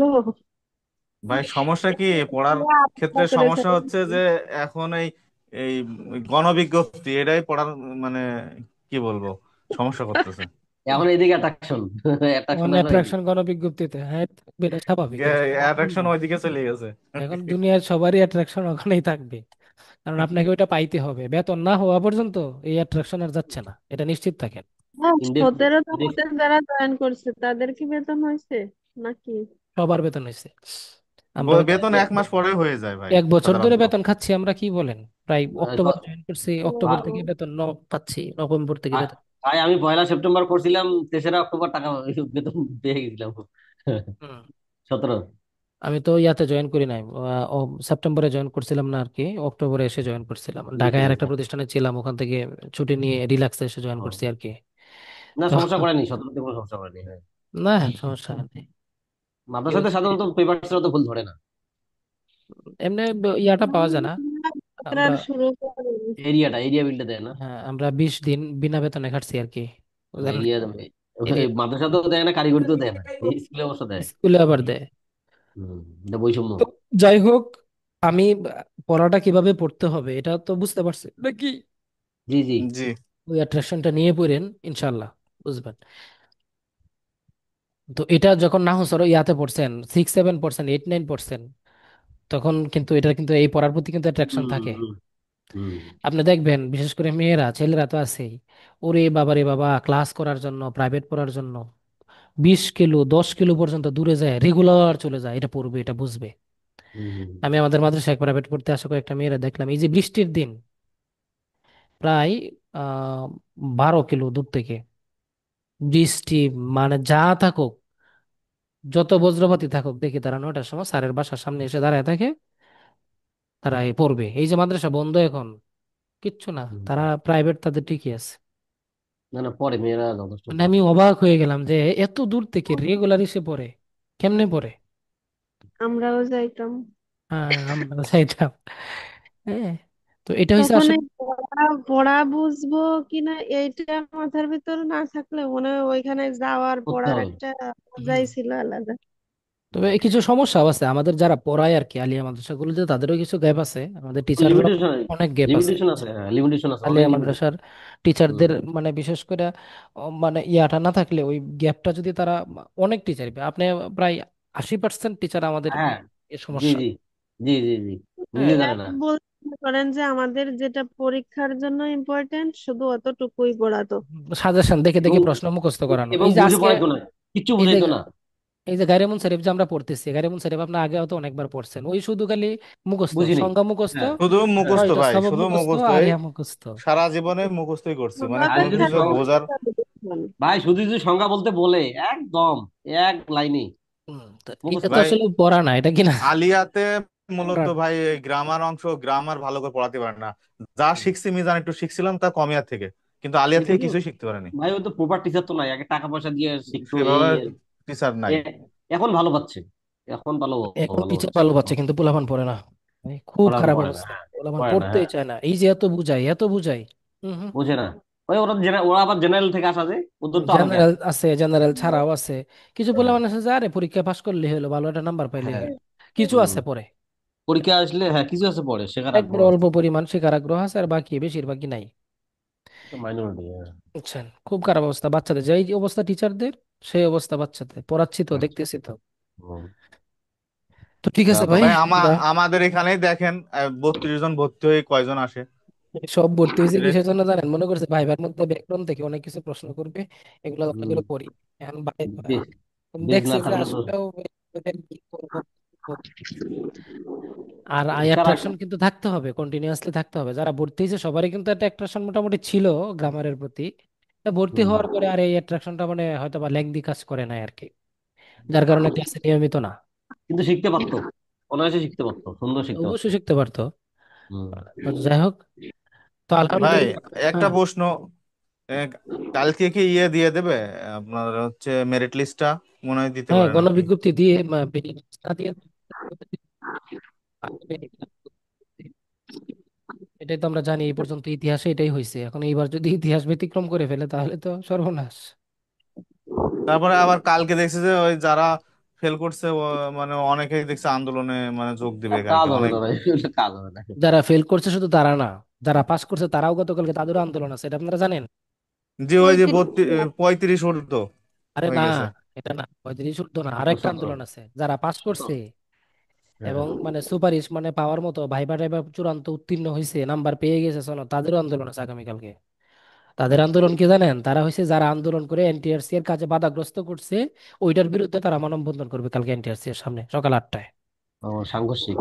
ভাই সমস্যা কি পড়ার ক্ষেত্রে, আধমরা করে সমস্যা ছেড়ে হচ্ছে দিচ্ছে। যে এখন এই এই গণবিজ্ঞপ্তি এটাই পড়ার মানে কি বলবো, সমস্যা করতেছে। এখন এইদিকে অ্যাট্রাকশন। অ্যাট্রাকশন এখন হলো এইদিকে। অ্যাট্রাকশন কোনো বিজ্ঞপ্তিতে, হ্যাঁ, এটা স্বাভাবিক, এটা অ্যাট্রাকশন ওইদিকে চলে গেছে। এখন দুনিয়ার সবারই অ্যাট্রাকশন ওখানেই থাকবে। কারণ আপনাকে ওইটা পাইতে হবে, বেতন না হওয়া পর্যন্ত এই অ্যাট্রাকশন আর যাচ্ছে না, এটা নিশ্চিত থাকেন। হ্যাঁ, ইন্ডেক্স। 17টা ইন্ডেক্স। আমাদের যারা জয়েন করছে তাদের কি বেতন হয়েছে নাকি? সবার বেতন হয়েছে। আমরা ওই যে বেতন 1 মাস পরে হয়ে যায় ভাই, 1 বছর ধরে সাধারণত। বেতন খাচ্ছি আমরা, কি বলেন? প্রায় অক্টোবর জয়েন করছি, অক্টোবর থেকে বেতন পাচ্ছি, নভেম্বর থেকে বেতন। ভাই আমি 1লা সেপ্টেম্বর করছিলাম, 3রা অক্টোবর টাকা বেতন পেয়ে গেছিলাম। হুম। 17। আমি তো ইয়াতে জয়েন করি নাই, ও সেপ্টেম্বরে জয়েন করছিলাম না আর কি, অক্টোবরে এসে জয়েন করছিলাম, ঢাকায় আর একটা প্রতিষ্ঠানে ছিলাম, ওখান থেকে ছুটি নিয়ে রিল্যাক্সে এসে জয়েন করছি আর কি। না, তো সমস্যা করেনি, 17তে কোনো সমস্যা করেনি। হ্যাঁ। না, সমস্যা নেই। কি মাদ্রাসাতে হচ্ছে, সাধারণত পেপারসরা তো ভুল ধরে না। এমনি ইয়াটা পাওয়া যায় না। আমরা, যাত্রার শুরু করে। এরিয়া বিল্ডে দেয় না। হ্যাঁ, আমরা 20 দিন বিনা বেতনে খাটছি আর কি, বুঝলেন? এরিয়া এরিয়া মাদ্রাসাতেও দেয় না, কারিগরিতেও দেয় না, এই স্কুলে অবশ্য দেয়। স্কুলে আবার দেয়। হম। এটা বৈষম্য। তো যাই হোক, আমি পড়াটা কিভাবে পড়তে হবে এটা তো বুঝতে পারছি নাকি? জি জি। জি। ওই অ্যাট্রাকশনটা নিয়ে পড়েন, ইনশাল্লাহ বুঝবেন। তো এটা যখন না হসর ইয়াতে পড়ছেন, 6 7 পড়ছেন, 8 9 পড়ছেন, তখন কিন্তু এটা কিন্তু এই পড়ার প্রতি কিন্তু অ্যাট্রাকশন হম থাকে। হম হম। আপনি দেখবেন বিশেষ করে মেয়েরা, ছেলেরা তো আছেই, ওরে বাবা রে বাবা, ক্লাস করার জন্য, প্রাইভেট পড়ার জন্য 20 কিলো 10 কিলো পর্যন্ত দূরে যায়, রেগুলার চলে যায়, এটা পড়বে, এটা বুঝবে। হম। আমি আমাদের মাদ্রাসায় প্রাইভেট পড়তে আসা কয়েকটা মেয়েরা দেখলাম, এই যে বৃষ্টির দিন প্রায় 12 কিলো দূর থেকে, বৃষ্টি মানে যা থাকুক, যত বজ্রপাতি থাকুক দেখি তারা 9টার সময় স্যারের বাসার সামনে এসে দাঁড়ায় থাকে, তারা এই পড়বে। এই যে মাদ্রাসা বন্ধ এখন, কিচ্ছু না, হুম। তারা প্রাইভেট তাদের ঠিকই আছে। না না, পরে মেয়েরা যথেষ্ট মানে পড়ে। আমি অবাক হয়ে গেলাম যে এত দূর থেকে রেগুলার এসে পড়ে, কেমনে পড়ে। আমরাও যাইতাম। হ্যাঁ, আমরা চাইতাম। হ্যাঁ, তো এটা হয়েছে তখন আসলে। এই পড়া পড়া বুঝবো কিনা এইটা মাথার ভিতর না থাকলে মনে হয় ওইখানে যাওয়ার করতে পড়ার হবে। একটা হুম, মজাই ছিল আলাদা। তবে কিছু সমস্যা আছে আমাদের যারা পড়ায় আর কি, আলিয়া মাদ্রাসাগুলোতে তাদেরও কিছু গ্যাপ আছে, আমাদের টিচারদের লিমিটেশন, অনেক গ্যাপ আছে। লিমিটেশন আছে, হ্যাঁ লিমিটেশন আছে, অনেক আলিয়া লিমিটেশন। মাদ্রাসার হুম। টিচারদের মানে বিশেষ করে মানে ইয়াটা না থাকলে, ওই গ্যাপটা যদি তারা, অনেক টিচার আপনি প্রায় 80% টিচার আমাদের হ্যাঁ। এ জি সমস্যা। জি জি জি জি। নিজে হ্যাঁ, জানে না। বলতে পারেন যে আমাদের যেটা পরীক্ষার জন্য ইম্পর্টেন্ট শুধু অতটুকুই পড়াতো। সাজেশন দেখে দেখে এবং প্রশ্ন মুখস্থ করানো। এবং এই যে বুঝে আজকে, পড়াইতো না, কিচ্ছু এই যে বুঝাইতো না। এই যে গায়রুল শরীফ যে আমরা পড়তেছি, গায়রুল শরীফ আপনার আগে হয়তো অনেকবার পড়ছেন, ওই শুধু খালি মুখস্থ, বুঝিনি। সংখ্যা মুখস্থ, হ্যাঁ। শুধু হ্যাঁ। মুখস্থ ছয়টা ভাই, সবক শুধু মুখস্থ, মুখস্থই, আলিয়া মুখস্থ। সারা জীবনে মুখস্থই করছি, মানে বাবা আর কোনো যদি কিছু খালি বোঝার। ভাই শুধু যদি সংজ্ঞা বলতে বলে, একদম এক লাইনে তো এটা মুখস্থ তো ভাই করে। আসলে পড়া না, এটা কি না আলিয়াতে মূলত পড়া। ভাই গ্রামার অংশ, গ্রামার ভালো করে পড়াতে পারে না। যা শিখছি মিজান একটু শিখছিলাম তা কমিয়া থেকে, কিন্তু আলিয়া থেকে কিন্তু কিছুই শিখতে পারেনি। ভাই ও তো প্রপার টিচার তো নাই, আগে টাকা পয়সা দিয়ে শিখতো এই সেভাবে টিচার নাই। এখন ভালো পাচ্ছে, এখন ভালো, এখন ভালো টিচার হচ্ছে। ভালো পাচ্ছে কিন্তু পোলাপান পড়ে না। ভাই, খুব পড়া খারাপ পড়ে না, অবস্থা, হ্যাঁ পোলাপান পড়ে না, পড়তেই হ্যাঁ চায় না। এই যে এত বুঝাই এত বুঝাই। হম হম। বোঝে না। ওই ওরা ওরা আবার জেনারেল থেকে আসা যায়, ওদের তো আরো গ্যাপ। জেনারেল আছে, জেনারেল ছাড়াও আছে। কিছু পোলাপান আছে যে আরে পরীক্ষা পাস করলে হলো, ভালো একটা নাম্বার পাইলে হ্যাঁ। হলো। কিছু হুম। আছে পরে, পরীক্ষা আসলে হ্যাঁ কিছু আছে, পড়ে শেখার একবার আগ্রহ আছে। অল্প পরিমাণ শেখার আগ্রহ আছে, আর বাকি বেশিরভাগই নাই। মাইনরিটি। বুঝছেন, খুব খারাপ অবস্থা বাচ্চাদের, যে এই যে অবস্থা টিচারদের, সেই অবস্থা বাচ্চাদের। পড়াচ্ছি তো, দেখতেছি তো। তো ঠিক আছে ভাই, ভাই আমরা আমাদের এখানেই দেখেন 32 জন ভর্তি হয়ে কয়জন আসে। সব ভর্তি হয়েছে রে- কিসের জন্য জানেন? মনে করছে ভাইবার মধ্যে ব্যাকরণ থেকে অনেক কিছু প্রশ্ন করবে, এগুলো ভালো করে পড়ি। এখন বেশ, বেশ দেখছে না যে থাকলে তো। আসলেও ওদের কি করবো। আর আই কারা। অ্যাট্রাকশন কিন্তু থাকতে হবে, কন্টিনিউয়াসলি থাকতে হবে। যারা ভর্তি হয়েছে সবারই কিন্তু একটা অ্যাট্রাকশন মোটামুটি ছিল গ্রামারের প্রতি। তা ভর্তি হুম। হওয়ার পরে আর এই অ্যাট্রাকশনটা মানে হয়তো বা লেংদি কাজ করে নাই আর কি, যার কারণে ক্লাসে নিয়মিত না। কিন্তু শিখতে পারতো, অনায়াসে শিখতে পারতো, সুন্দর শিখতে পারতো। অবশ্যই শিখতে পারতো। হুম। যাই হোক, তো ভাই আলহামদুলিল্লাহ। একটা হ্যাঁ, প্রশ্ন, এ, কালকে কি ইয়ে দিয়ে দেবে আপনার হচ্ছে মেরিট লিস্টটা? মনে হয় দিতে হ্যাঁ, পারে নাকি। গণবিজ্ঞপ্তি দিয়ে না দিয়ে, এটাই তো আমরা জানি, এই পর্যন্ত ইতিহাসে এটাই হয়েছে। এখন এইবার যদি ইতিহাস ব্যতিক্রম করে ফেলে তাহলে তো সর্বনাশ। তারপরে আবার কালকে দেখছি যে ওই যারা ফেল করছে মানে অনেকেই দেখছে আন্দোলনে মানে যোগ দিবে আর কাজ কালকে হবে অনেক। না ভাই, ওটা কাজ হবে না। যারা ফেল করছে শুধু তারা না, যারা পাস করছে তারাও গতকালকে তাদেরও আন্দোলন আছে, এটা আপনারা জানেন? যে ওই যে 35 35 ঊর্ধ্ব আরে হয়ে না, গেছে। এটা না, 35 ঊর্ধ্ব না, আর ও একটা 17। আন্দোলন আছে যারা পাস করছে 17। হ্যাঁ। এবং মানে সুপারিশ মানে পাওয়ার মতো, ভাইবা টাইবা চূড়ান্ত উত্তীর্ণ হয়েছে, নাম্বার পেয়ে গেছে, শোনো, তাদেরও আন্দোলন আছে আগামীকালকে। তাদের আন্দোলন কি জানেন? তারা হয়েছে যারা আন্দোলন করে এনটিআরসি এর কাজে বাধাগ্রস্ত করছে, ওইটার বিরুদ্ধে তারা মানববন্ধন করবে কালকে এনটিআরসি এর সামনে সকাল 8টায়। ও সাংঘর্ষিক।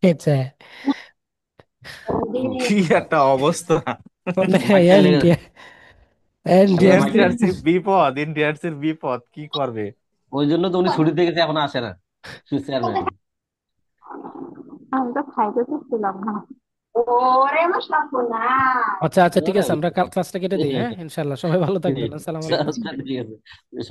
আচ্ছা, কি একটা অবস্থা! মানে মাইকটা লেগে সামনে এনটিআরসি। মাইক। এনটিআরসির বিপদ, এনটিআরসির বিপদ কি করবে। ওই জন্য তো উনি ছুটিতে গেছে, এখন আসে না চেয়ারম্যান। আমি তো খাইতে ছিলাম না। ওরে মশলা আচ্ছা আচ্ছা, ঠিক আছে, আমরা কাল ক্লাসটা কেটে দিই। হ্যাঁ, ইনশাল্লাহ, সবাই ভালো থাকবেন, আসসালামু আলাইকুম। ঠিক আছে।